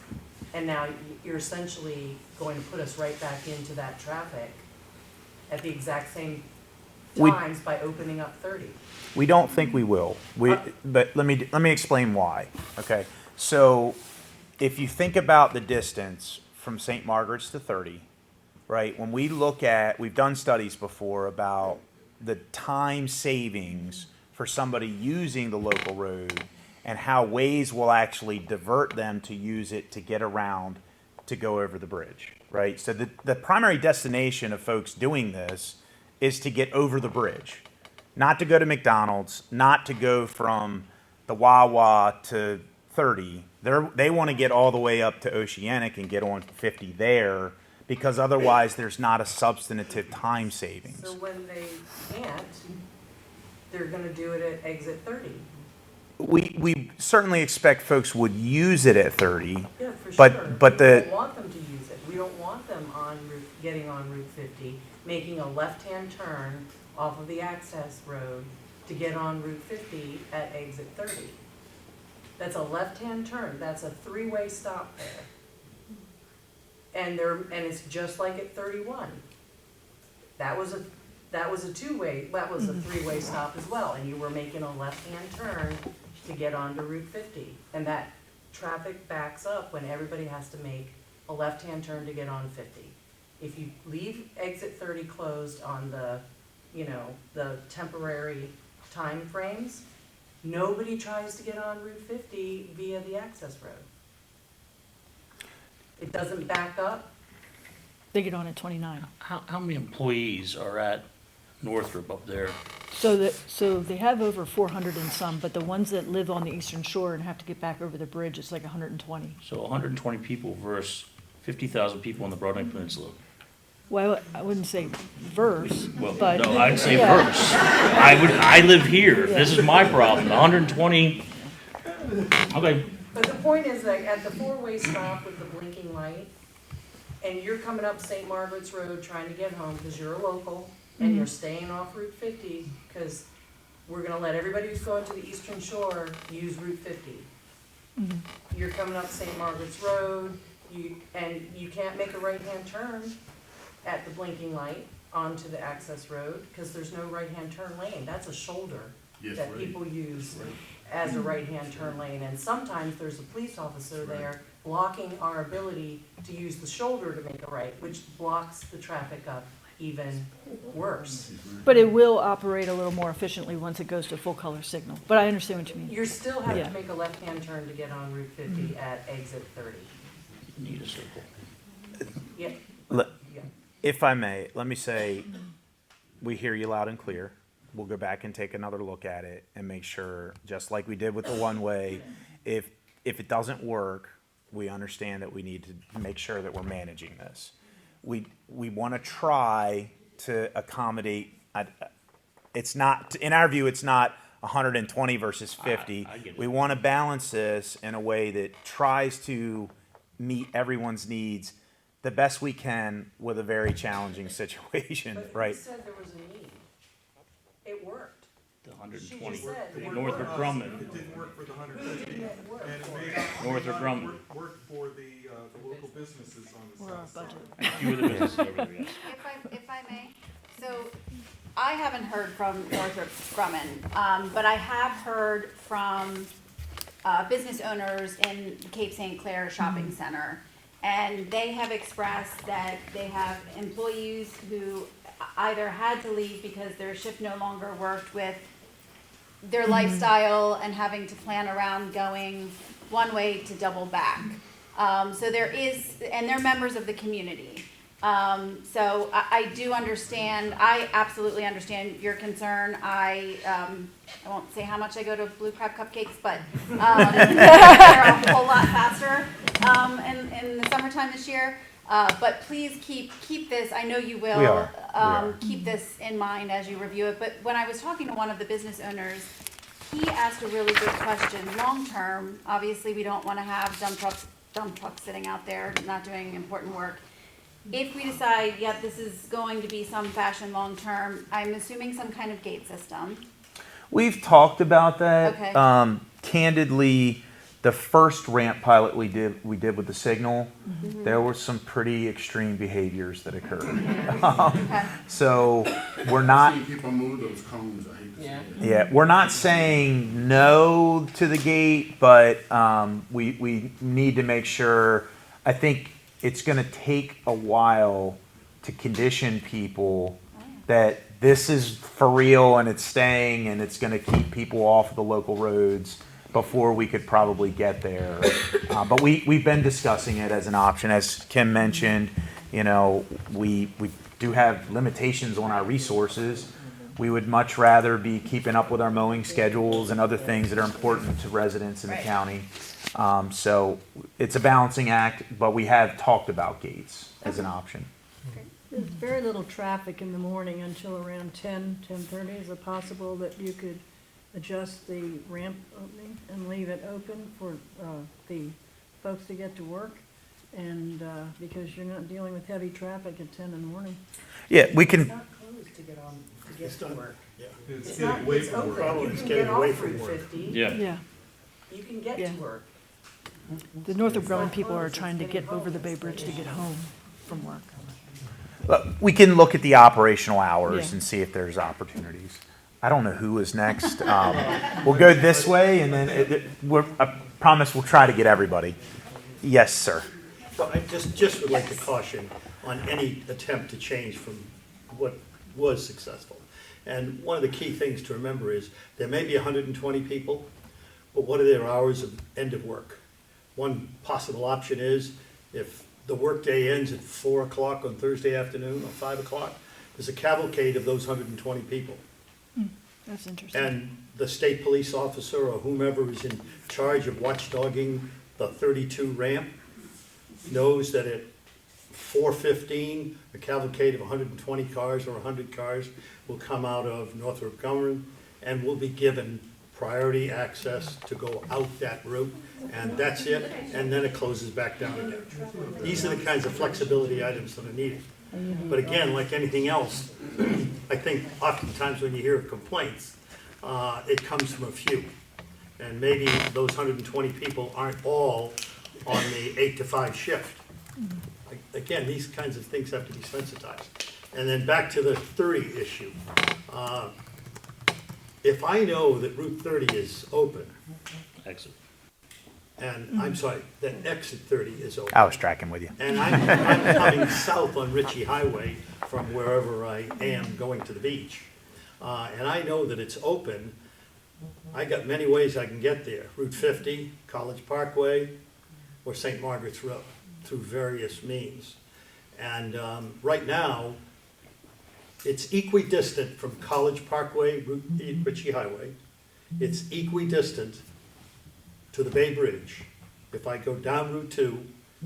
S9: And now you're essentially going to put us right back into that traffic at the exact same
S2: We-
S9: times by opening up 30.
S2: We don't think we will. But let me explain why. Okay, so if you think about the distance from St. Margaret's to 30, right? When we look at, we've done studies before about the time savings for somebody using the local road and how Waze will actually divert them to use it to get around to go over the bridge, right? So the primary destination of folks doing this is to get over the bridge, not to go to McDonald's, not to go from the Wawa to 30. They want to get all the way up to Oceanic and get on 50 there, because otherwise there's not a substantive time savings.
S9: So when they can't, they're gonna do it at exit 30.
S2: We certainly expect folks would use it at 30.
S9: Yeah, for
S2: But-
S9: sure.
S2: but
S9: We
S2: the-
S9: don't want them to use it. We don't want them getting on Route 50, making a left-hand turn off of the access road to get on Route 50 at exit 30. That's a left-hand turn. That's a three-way stop there. And it's just like at 31. That was a two-way, that was a three-way stop as well, and you were making a left-hand turn to get onto Route 50. And that traffic backs up when everybody has to make a left-hand turn to get on 50. If you leave exit 30 closed on the temporary time frames, nobody tries to get on Route 50 via the access road. It doesn't back up.
S7: They get on at 29.
S3: How many employees are at Northrop up there?
S7: So they have over 400 and some, but the ones that live on the eastern shore and have to get back over the bridge, it's like 120.
S3: So 120 people versus 50,000 people on the Broadneck Peninsula.
S7: Well, I wouldn't say verse,
S3: Well,
S7: but.
S3: no, I'd say
S7: yeah.
S3: verse. I live here. This is my problem. 120. Okay.
S9: But the point is that at the four-way stop with the blinking light, and you're coming up St. Margaret's Road trying to get home because you're a local, and you're staying off Route 50, because we're gonna let everybody who's going to the eastern shore use Route 50. You're coming up St. Margaret's Road, and you can't make a right-hand turn at the blinking light onto the access road, because there's no right-hand turn lane. That's a shoulder that people use as a right-hand turn lane, and sometimes there's a police officer there blocking our ability to use the shoulder to make a right, which blocks the traffic up even worse.
S7: But it will operate a little more efficiently once it goes to full color signal. But I understand what you mean.
S9: You still have
S7: Yeah.
S9: to make a left-hand turn to get on Route 50 at exit 30.
S3: Need a circle.
S9: Yeah,
S2: Le-
S9: yeah.
S2: If I may, let me say, we hear you loud and clear. We'll go back and take another look at it and make sure, just like we did with the one-way, if it doesn't work, we understand that we need to make sure that we're managing this. We want to try to accommodate, it's not, in our view, it's not 120 versus 50.
S3: I get it.
S2: We want to balance this in a way that tries to meet everyone's needs the best we can with a very challenging situation,
S9: But
S2: right?
S9: you said there was a need. It worked.
S3: The
S9: She
S3: 120.
S9: just said it
S3: Northrop
S9: worked.
S3: Grumman.
S6: It didn't work for the
S9: Who
S6: 150.
S9: didn't it work
S6: And it
S9: for?
S6: may not,
S3: Northrop Grumman.
S6: work for the local businesses on the
S7: Or our
S6: south side.
S7: budget.
S3: And a few of the businesses over there, yes.
S4: If I may, so I haven't heard from Northrop Grumman, but I have heard from business owners in Cape St. Clair Shopping Center. And they have expressed that they have employees who either had to leave because their shift no longer worked with their lifestyle and having to plan around going one way to double back. So there is, and they're members of the community. So I do understand, I absolutely understand your concern. I won't say how much I go to Blue Crab Cupcakes, but they're a whole lot faster in the summertime this year. But please keep this, I know you will.
S2: We are.
S4: Keep this in mind as you review it. But when I was talking to one of the business owners, he asked a really good question. Long term, obviously, we don't want to have dump trucks sitting out there not doing important work. If we decide, yep, this is going to be some fashion long term, I'm assuming some kind of gate system.
S2: We've talked about that.
S4: Okay.
S2: Candidly, the first ramp pilot we did with the signal, there were some pretty extreme behaviors that occurred. So we're not.
S10: I've seen people move those cones. I hate to see it.
S2: Yeah, we're not saying no to the gate, but we need to make sure. I think it's going to take a while to condition people that this is for real and it's staying and it's going to keep people off of the local roads before we could probably get there. But we've been discussing it as an option. As Kim mentioned, we do have limitations on our resources. We would much rather be keeping up with our mowing schedules and other things that are important to residents in the county. So it's a balancing act, but we have talked about gates as an option.
S1: There's very little traffic in the morning until around 10:30. Is it possible that you could adjust the ramp opening and leave it open for the folks to get to work? And because you're not dealing with heavy traffic at 10 in the morning.
S2: Yeah, we
S9: It's
S2: can.
S9: not closed to get on, to get to work.
S6: It's
S9: It's
S6: getting
S9: not,
S6: away
S9: it's
S6: from work.
S9: open. You can get off Route 50.
S3: Yeah.
S7: Yeah.
S9: You can get
S7: Yeah.
S9: to work.
S7: The Northrop Grumman people are trying to get over the Bay Bridge to get home from work.
S2: We can look at the operational hours
S7: Yeah.
S2: and see if there's opportunities. I don't know who is next. We'll go this way, and then I promise we'll try to get everybody. Yes, sir.
S11: Well, I just would like to caution on any attempt to change from what was successful. And one of the key things to remember is there may be 120 people, but what are their hours of end of work? One possible option is if the workday ends at 4 o'clock on Thursday afternoon or 5 o'clock, there's a cavalcade of those 120 people.
S7: That's interesting.
S11: And the state police officer or whomever is in charge of watchdogging the 32 ramp knows that at 4:15, a cavalcade of 120 cars or 100 cars will come out of Northrop Grumman and will be given priority access to go out that route, and that's it, and then it closes back down again. These are the kinds of flexibility items that are needed. But again, like anything else, I think oftentimes when you hear of complaints, it comes from a few. And maybe those 120 people aren't all on the 8 to 5 shift. Again, these kinds of things have to be sensitized. And then back to the 30 issue. If I know that Route 30 is open,
S3: Exit.
S11: and I'm sorry, that exit 30 is open,
S2: I was tracking with you.
S11: and I'm coming south on Ritchie Highway from wherever I am going to the beach, and I know that it's open, I got many ways I can get there. Route 50, College Parkway, or St. Margaret's Road, through various means. And right now, it's equidistant from College Parkway, Ritchie Highway. It's equidistant to the Bay Bridge. If I go down Route 2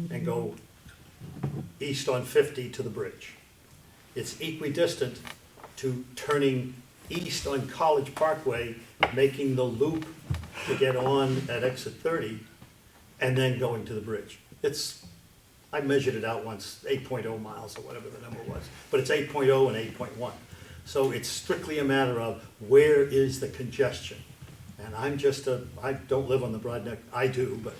S11: and go east on 50 to the bridge. It's equidistant to turning east on College Parkway, making the loop to get on at exit 30, and then going to the bridge. I measured it out once, 8.0 miles or whatever the number was, but it's 8.0 and 8.1. So it's strictly a matter of where is the congestion? And I don't live on the Broadneck, I do, but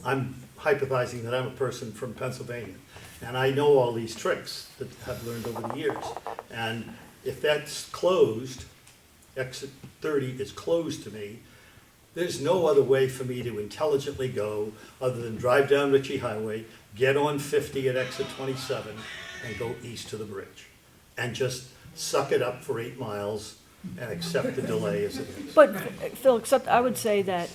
S11: I'm hypothesizing that I'm a person from Pennsylvania. And I know all these tricks that I've learned over the years. And if that's closed, exit 30 is closed to me, there's no other way for me to intelligently go other than drive down Ritchie Highway, get on 50 at exit 27, and go east to the bridge. And just suck it up for 8 miles and accept the delay as it is.
S7: But Phil, I would say that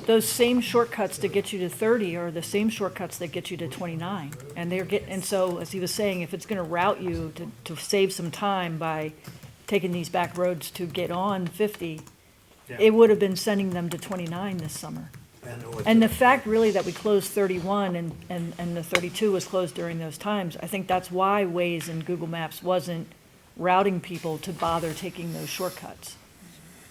S7: those same shortcuts that get you to 30 are the same shortcuts that get you to 29. And so, as he was saying, if it's going to route you to save some time by taking these back roads to get on 50, it would have been sending them to 29 this summer. And the fact really that we closed 31 and the 32 was closed during those times, I think that's why Waze and Google Maps wasn't routing people to bother taking those shortcuts.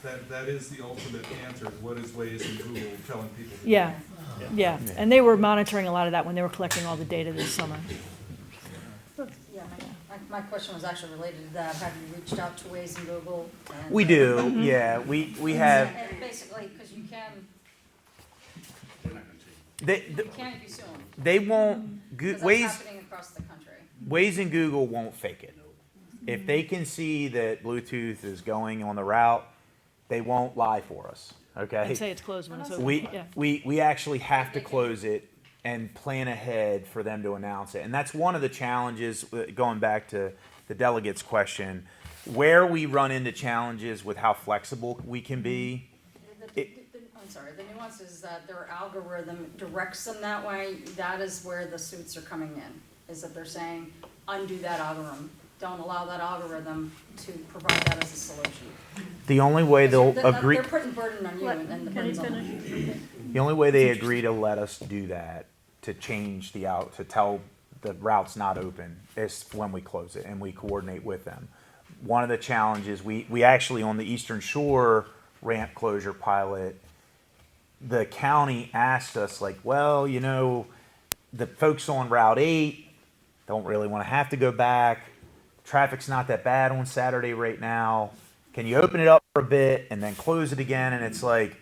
S6: That is the ultimate answer. What is Waze and Google telling people to do?
S7: Yeah. And they were monitoring a lot of that when they were collecting all the data this summer.
S12: Yeah, my question was actually related to that. Have you reached out to Waze and Google?
S2: We do, yeah. We have.
S12: And basically, because you can, You can't be suing,
S2: they won't,
S12: because that's
S2: Waze,
S12: happening across the country.
S2: Waze and Google won't fake it. If they can see that Bluetooth is going on the route, they won't lie for us, okay?
S7: And say it's closed when it's open.
S2: We,
S7: Yeah.
S2: we actually have to close it and plan ahead for them to announce it. And that's one of the challenges, going back to the delegate's question, where we run into challenges with how flexible we can be.
S12: I'm sorry, the nuance is that their algorithm directs them that way. That is where the suits are coming in, is that they're saying, undo that algorithm. Don't allow that algorithm to provide that as a solution.
S2: The only way they'll agree,
S12: They're putting burden on you and the burden's on them.
S2: the only way they agree to let us do that, to change to tell the route's not open, is when we close it and we coordinate with them. One of the challenges, we actually, on the Eastern Shore ramp closure pilot, the county asked us, like, well, you know, the folks on Route 8 don't really want to have to go back. Traffic's not that bad on Saturday right now. Can you open it up for a bit and then close it again? And it's like,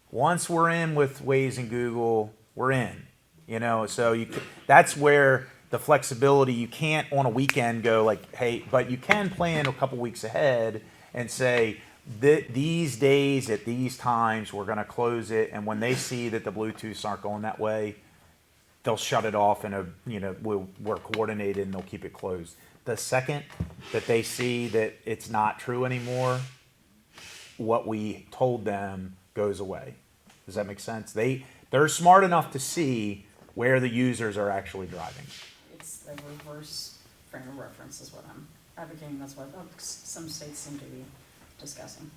S2: once we're in with Waze and Google, we're in. You know, so that's where the flexibility, you can't on a weekend go like, hey, but you can plan a couple weeks ahead and say, these days at these times we're going to close it, and when they see that the Bluetooths aren't going that way, they'll shut it off, and we're coordinated and they'll keep it closed. The second that they see that it's not true anymore, what we told them goes away. Does that make sense? They're smart enough to see where the users are actually driving.
S12: It's the reverse frame of reference is what I'm advocating. That's what some states seem to be discussing.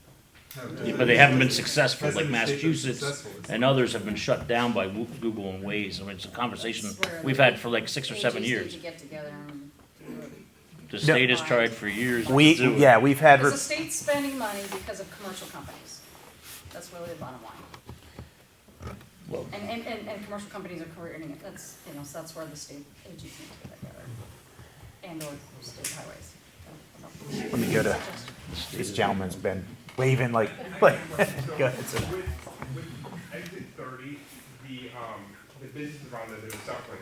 S3: Yeah, but they haven't been successful,
S6: Hasn't
S3: like
S6: the state been
S3: Massachusetts
S6: successful?
S3: and others have been shut down by Google and Waze. I mean, it's a conversation
S12: That's where
S3: we've
S12: the
S3: had for like 6 or 7
S12: AGs
S3: years.
S12: need to get together and do it.
S3: The state has tried for years to
S2: We've
S3: do it.
S2: had
S12: Because the state's spending money because of commercial companies. That's really the bottom line.
S3: Well,
S12: And commercial companies are creating it. That's, so that's where the state AGs need to get together. And or state highways.
S2: Let me go to, this gentleman's been waving like go ahead, sir.
S13: With exit 30, the businesses around there that are suffering,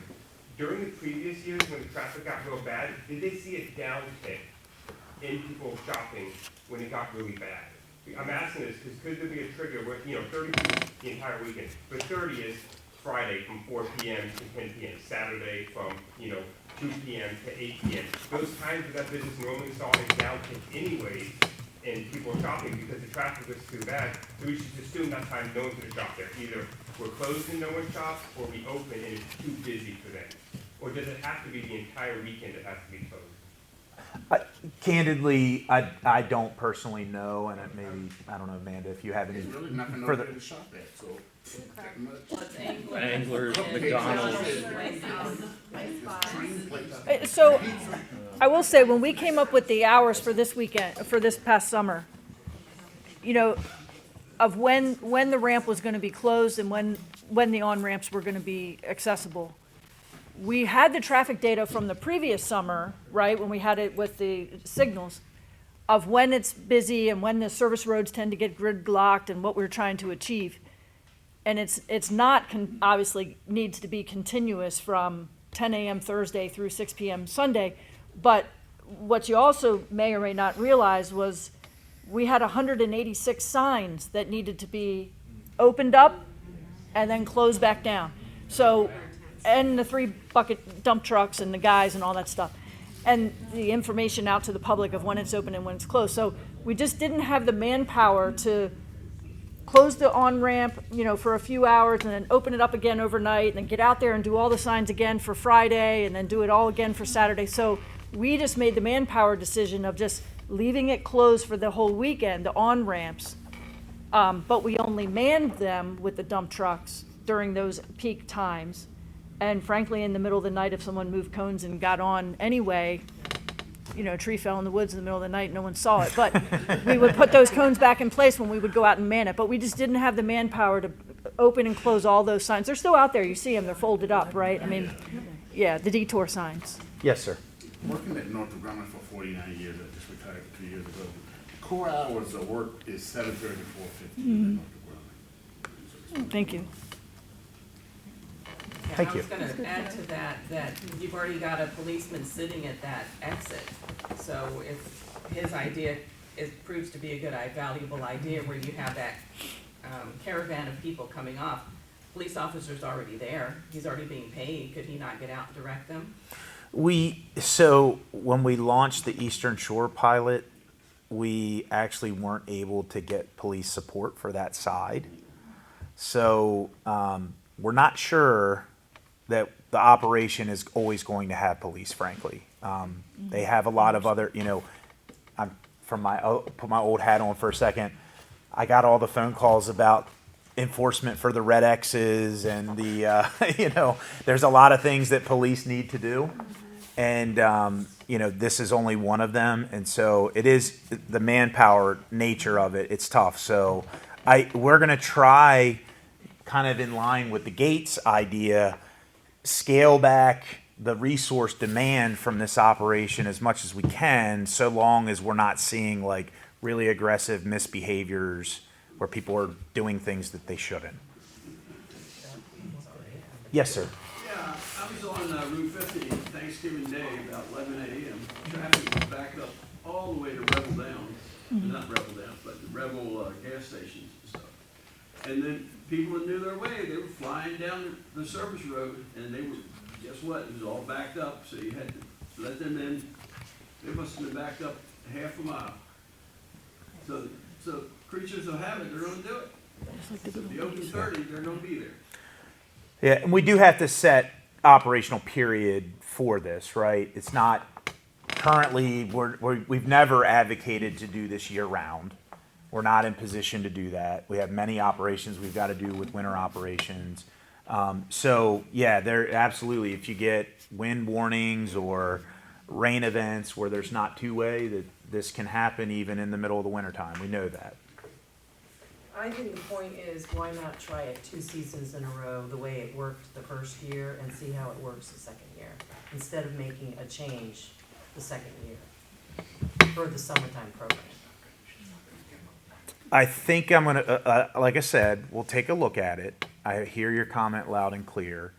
S13: during the previous years when the traffic got real bad, did they see a downtick in people shopping when it got really bad? I'm asking this because could there be a trigger where, 30 people the entire weekend, but 30 is Friday from 4 p.m. to 10 p.m., Saturday from, 2 p.m. to 8 p.m. Those times that business normally saw a downtick anyways, and people are shopping because the traffic was too bad, so we should assume that time no one's gonna shop there. Either we're closed and no one shops, or we open and it's too busy for them. Or does it have to be the entire weekend that has to be closed?
S2: Candidly, I don't personally know, and I don't know, Amanda, if you have any
S10: There's really nothing over
S2: further.
S10: there to shop at, so.
S3: Anglers, McDonald's.
S7: So, I will say, when we came up with the hours for this weekend, for this past summer, of when the ramp was gonna be closed and when the on-ramps were gonna be accessible, we had the traffic data from the previous summer, right, when we had it with the signals, of when it's busy and when the service roads tend to get gridlocked and what we're trying to achieve. And it's not, obviously, needs to be continuous from 10 a.m. Thursday through 6 p.m. Sunday. But what you also may or may not realize was we had 186 signs that needed to be opened up and then closed back down. So, and the 3 bucket dump trucks and the guys and all that stuff. And the information out to the public of when it's open and when it's closed. So we just didn't have the manpower to close the on-ramp, for a few hours and then open it up again overnight and then get out there and do all the signs again for Friday and then do it all again for Saturday. So we just made the manpower decision of just leaving it closed for the whole weekend, the on-ramps. But we only manned them with the dump trucks during those peak times. And frankly, in the middle of the night, if someone moved cones and got on anyway, a tree fell in the woods in the middle of the night, no one saw it. But we would put those cones back in place when we would go out and man it. But we just didn't have the manpower to open and close all those signs. They're still out there. You see them. They're folded up, right? I mean, yeah, the detour signs.
S2: Yes, sir.
S10: Working at Northrop Grumman for 49 years, I just retired 2 years ago. Core hours of work is 7:30 to 4:15 at Northrop Grumman.
S7: Thank you.
S2: Thank
S9: I
S2: you.
S9: was gonna add to that, that you've already got a policeman sitting at that exit. So if his idea proves to be a good, valuable idea where you have that caravan of people coming off, police officer's already there, he's already being paid, could he not get out and direct them?
S2: So when we launched the Eastern Shore pilot, we actually weren't able to get police support for that side. So we're not sure that the operation is always going to have police, frankly. They have a lot of other, I'm put my old hat on for a second. I got all the phone calls about enforcement for the red X's and the, there's a lot of things that police need to do. And, this is only one of them. And so it is the manpower nature of it. It's tough. So we're going to try, kind of in line with the Gates idea, scale back the resource demand from this operation as much as we can, so long as we're not seeing like really aggressive misbehaviors where people are doing things that they shouldn't. Yes, sir.
S14: Yeah, I was on Route 50 Thanksgiving Day about 11 a.m. Traffic was backed up all the way to Rebel Down, not Rebel Down, but the Rebel gas stations and stuff. And then people knew their way. They were flying down the service road, and they were, guess what? It was all backed up, so you had to let them in. They must have been backed up half a mile. So creatures of habit, they're going to do it. If the open 30, they're going to be there.
S2: Yeah, and we do have to set operational period for this, right? It's not currently, we've never advocated to do this year round. We're not in position to do that. We have many operations we've got to do with winter operations. So yeah, there absolutely, if you get wind warnings or rain events where there's not two-way, that this can happen even in the middle of the wintertime. We know that.
S9: I think the point is, why not try it 2 seasons in a row, the way it worked the first year, and see how it works the second year, instead of making a change the second year for the summertime program.
S2: I think I'm going to, like I said, we'll take a look at it. I hear your comment loud and clear.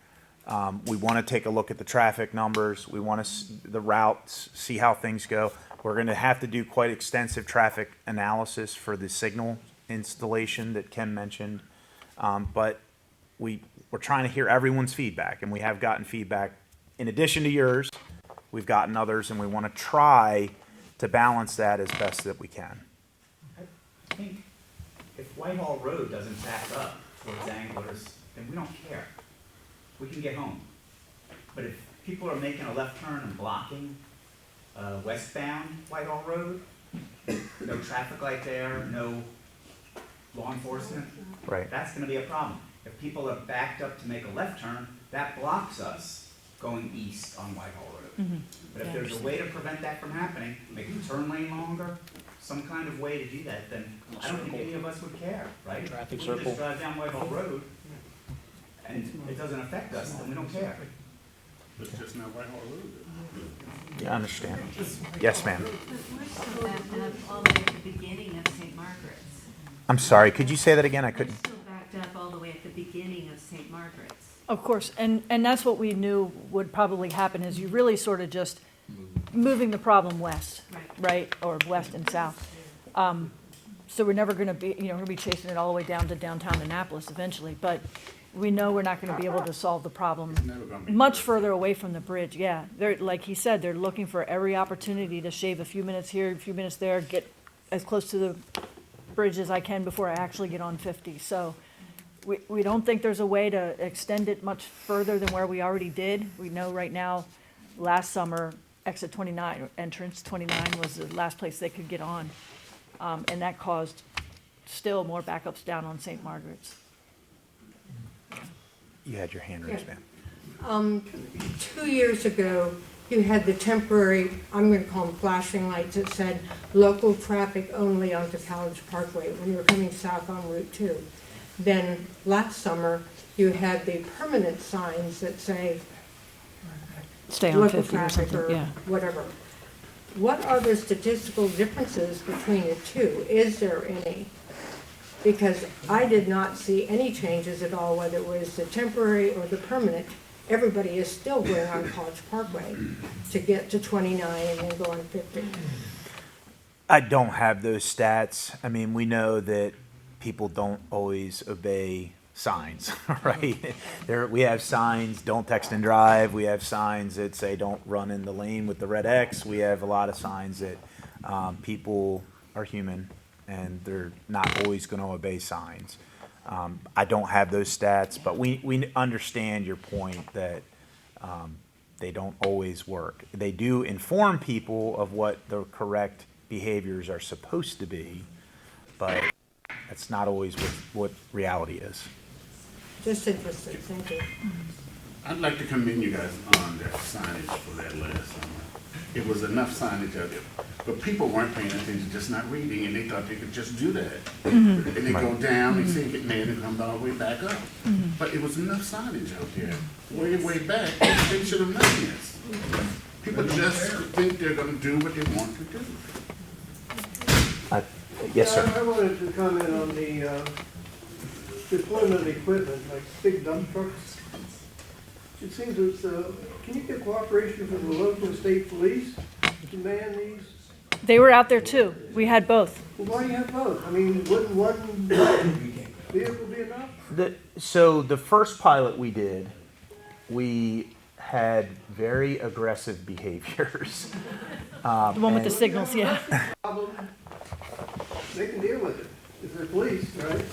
S2: We want to take a look at the traffic numbers. We want to the routes, see how things go. We're going to have to do quite extensive traffic analysis for the signal installation that Ken mentioned. But we're trying to hear everyone's feedback, and we have gotten feedback. In addition to yours, we've gotten others, and we want to try to balance that as best that we can.
S15: I think if Whitehall Road doesn't back up towards anglers, then we don't care. We can get home. But if people are making a left turn and blocking westbound Whitehall Road, no traffic light there, no law enforcement,
S2: right,
S15: that's going to be a problem. If people are backed up to make a left turn, that blocks us going east on Whitehall Road.
S7: Mm-hmm.
S15: But if there's a way to prevent that from happening, make the turn lane longer, some kind of way to do that, then I don't think any of us would care, right?
S2: Traffic
S15: We
S2: circle.
S15: just drive down Whitehall Road, and it doesn't affect us, then we don't care.
S10: It's just not Whitehall Road.
S2: Yeah, I understand. Yes, ma'am.
S16: But we're still backed up all the way at the beginning of St. Margaret's.
S2: I'm sorry, could you say that again? I couldn't.
S16: We're still backed up all the way at the beginning of St. Margaret's.
S7: Of course, and that's what we knew would probably happen, is you really sort of just moving the problem west, right, or west and south. So we're never going to be, we're going to be chasing it all the way down to downtown Annapolis eventually, but we know we're not going to be able to solve the problem much further away from the bridge. Yeah, they're, like he said, they're looking for every opportunity to shave a few minutes here, a few minutes there, get as close to the bridge as I can before I actually get on 50. So we don't think there's a way to extend it much further than where we already did. We know right now, last summer, exit 29, entrance 29 was the last place they could get on. And that caused still more backups down on St. Margaret's.
S2: You had your hand raised, ma'am.
S17: 2 years ago, you had the temporary, I'm going to call them flashing lights, that said local traffic only onto College Parkway when you were coming south on Route 2. Then last summer, you had the permanent signs that say
S7: Stay on
S17: local
S7: 50 or
S17: traffic
S7: something, yeah.
S17: whatever. What are the statistical differences between the two? Is there any? Because I did not see any changes at all, whether it was the temporary or the permanent. Everybody is still going on College Parkway to get to 29 and then go on 50.
S2: I don't have those stats. I mean, we know that people don't always obey signs, right? We have signs, don't text and drive. We have signs that say don't run in the lane with the red X. We have a lot of signs that people are human and they're not always going to obey signs. I don't have those stats, but we understand your point that they don't always work. They do inform people of what the correct behaviors are supposed to be, but that's not always what reality is.
S17: Just interested, thank you.
S10: I'd like to commend you guys on that signage for that last summer. It was enough signage out there, but people weren't paying attention, just not reading, and they thought they could just do that. And they go down, they see it get mad, and come all the way back up. But it was enough signage out there, way back, they should have known this. People just think they're gonna do what they want to do.
S2: Yes, sir.
S18: I wanted to comment on the deployment of equipment, like big dump trucks. It seems as, can you get cooperation from the local and state police to man these?
S7: They were out there too. We had both.
S18: Well, why do you have both? I mean, wouldn't one vehicle be enough?
S2: So the first pilot we did, we had very aggressive behaviors.
S7: The one with the signals, yeah.
S18: They can deal with it, if they're police, right?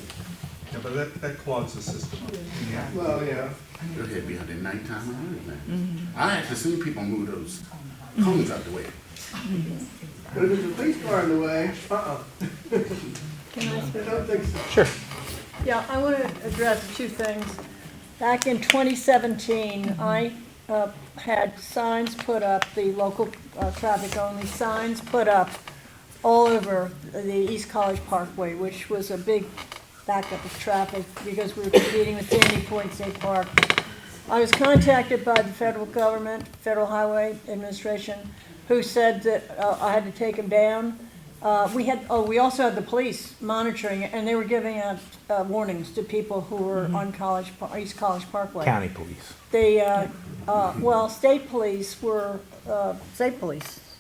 S6: Yeah, but that clogs the system up.
S18: Well, yeah.
S10: They'll have be out there nighttime and everything. I actually seen people move those cones out the way.
S18: But if there's a police car in the way,
S1: Can I speak?
S18: I don't think so.
S2: Sure.
S1: Yeah, I want to address two things. Back in 2017, I had signs put up, the local traffic-only signs put up all over the East College Parkway, which was a big backup of traffic because we were competing with Sandy Point State Park. I was contacted by the federal government, Federal Highway Administration, who said that I had to take them down. We also had the police monitoring it, and they were giving out warnings to people who were on East College Parkway.
S2: County police.
S1: They, state police were,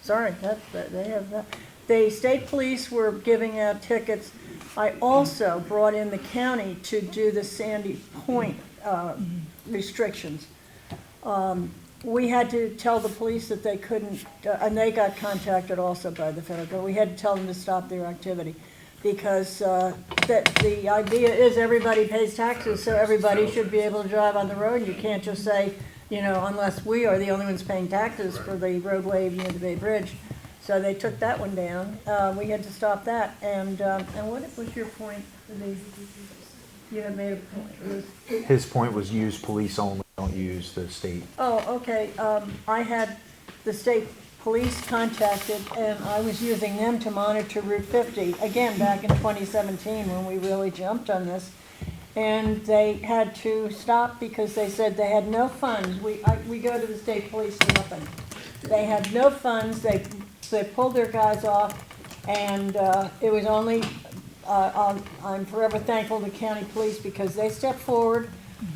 S1: sorry, they have that. The state police were giving out tickets. I also brought in the county to do the Sandy Point restrictions. We had to tell the police that they couldn't, and they got contacted also by the federal government. We had to tell them to stop their activity because that the idea is everybody pays taxes, so everybody should be able to drive on the road. You can't just say, unless we are the only ones paying taxes for the roadway near the Bay Bridge. So they took that one down. We had to stop that. And what was your point? You had made a point.
S2: His point was use police only, don't use the state.
S1: Oh, okay. I had the state police contacted, and I was using them to monitor Route 50, again, back in 2017 when we really jumped on this. And they had to stop because they said they had no funds. We go to the state police for nothing. They had no funds. They pulled their guys off, and it was only, I'm forever thankful to county police because they stepped forward.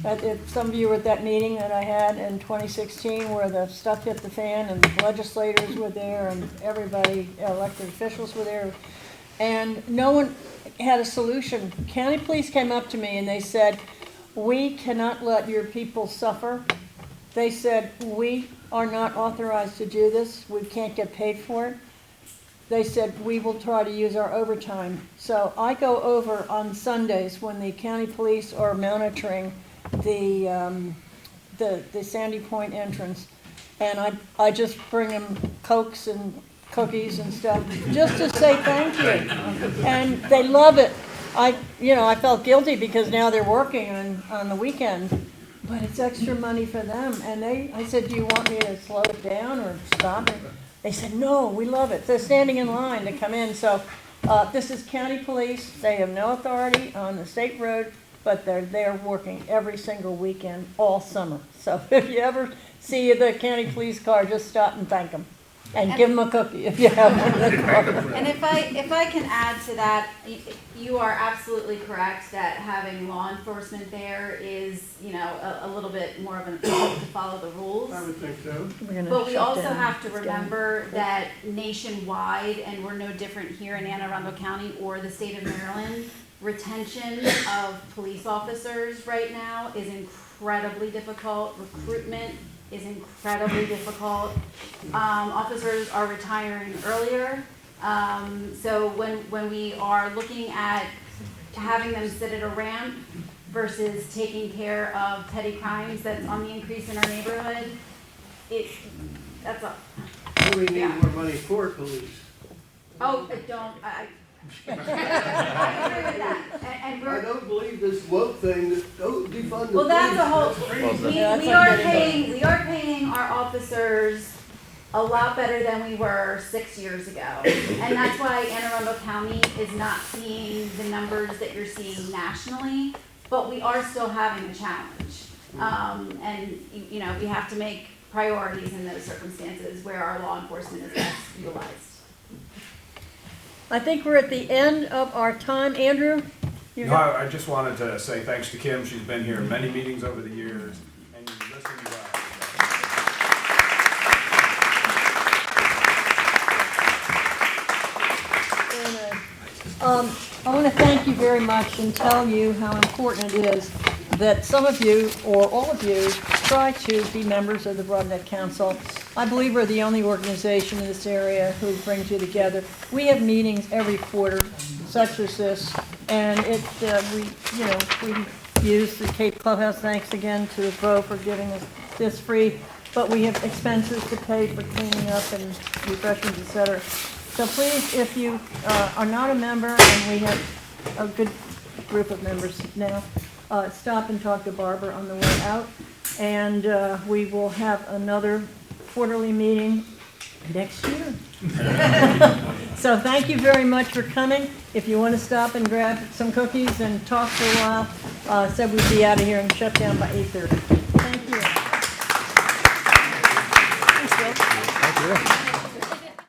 S1: If some of you were at that meeting that I had in 2016 where the stuff hit the fan and the legislators were there and everybody, elected officials were there, and no one had a solution. County police came up to me and they said, "We cannot let your people suffer." They said, "We are not authorized to do this. We can't get paid for it." They said, "We will try to use our overtime." So I go over on Sundays when the county police are monitoring the Sandy Point entrance, and I just bring them Cokes and cookies and stuff just to say thank you, and they love it. I felt guilty because now they're working on the weekend. But it's extra money for them. And I said, "Do you want me to slow it down or stop it?" They said, "No, we love it." They're standing in line to come in. So this is county police. They have no authority on the state road, but they're working every single weekend all summer. So if you ever see the county police car, just stop and thank them. And give them a cookie if you have one of the cards.
S4: And if I can add to that, you are absolutely correct that having law enforcement there is, a little bit more of an approach to follow the rules.
S18: I would think so.
S4: But we also have to remember that nationwide, and we're no different here in Anne Arundel County or the state of Maryland, retention of police officers right now is incredibly difficult. Recruitment is incredibly difficult. Officers are retiring earlier. So when we are looking at having them sit at a ramp versus taking care of petty crimes that's on the increase in our neighborhood, that's a.
S18: So we need more money for police.
S4: Oh, I agree with that. And
S18: I don't believe this woke thing that don't defund the
S4: well, that's a whole,
S18: police.
S4: we are paying our officers a lot better than we were 6 years ago. And that's why Anne Arundel County is not seeing the numbers that you're seeing nationally, but we are still having a challenge. And, we have to make priorities in those circumstances where our law enforcement is best utilized.
S1: I think we're at the end of our time. Andrew?
S19: No, I just wanted to say thanks to Kim. She's been here in many meetings over the years, and you listen well.
S1: I want to thank you very much and tell you how important it is that some of you, or all of you, try to be members of the Broadneck Council. I believe we're the only organization in this area who brings you together. We have meetings every quarter, such as this, and we use the Cape Clubhouse. Thanks again to Bo for giving us this free, but we have expenses to pay for cleaning up and refreshments, etc. So please, if you are not a member, and we have a good group of members now, stop and talk to Barbara on the way out, and we will have another quarterly meeting next year. So thank you very much for coming. If you want to stop and grab some cookies and talk for a while, said we'd be out of here and shut down by 8:30. Thank you. Thanks, Bill.
S2: Thank you.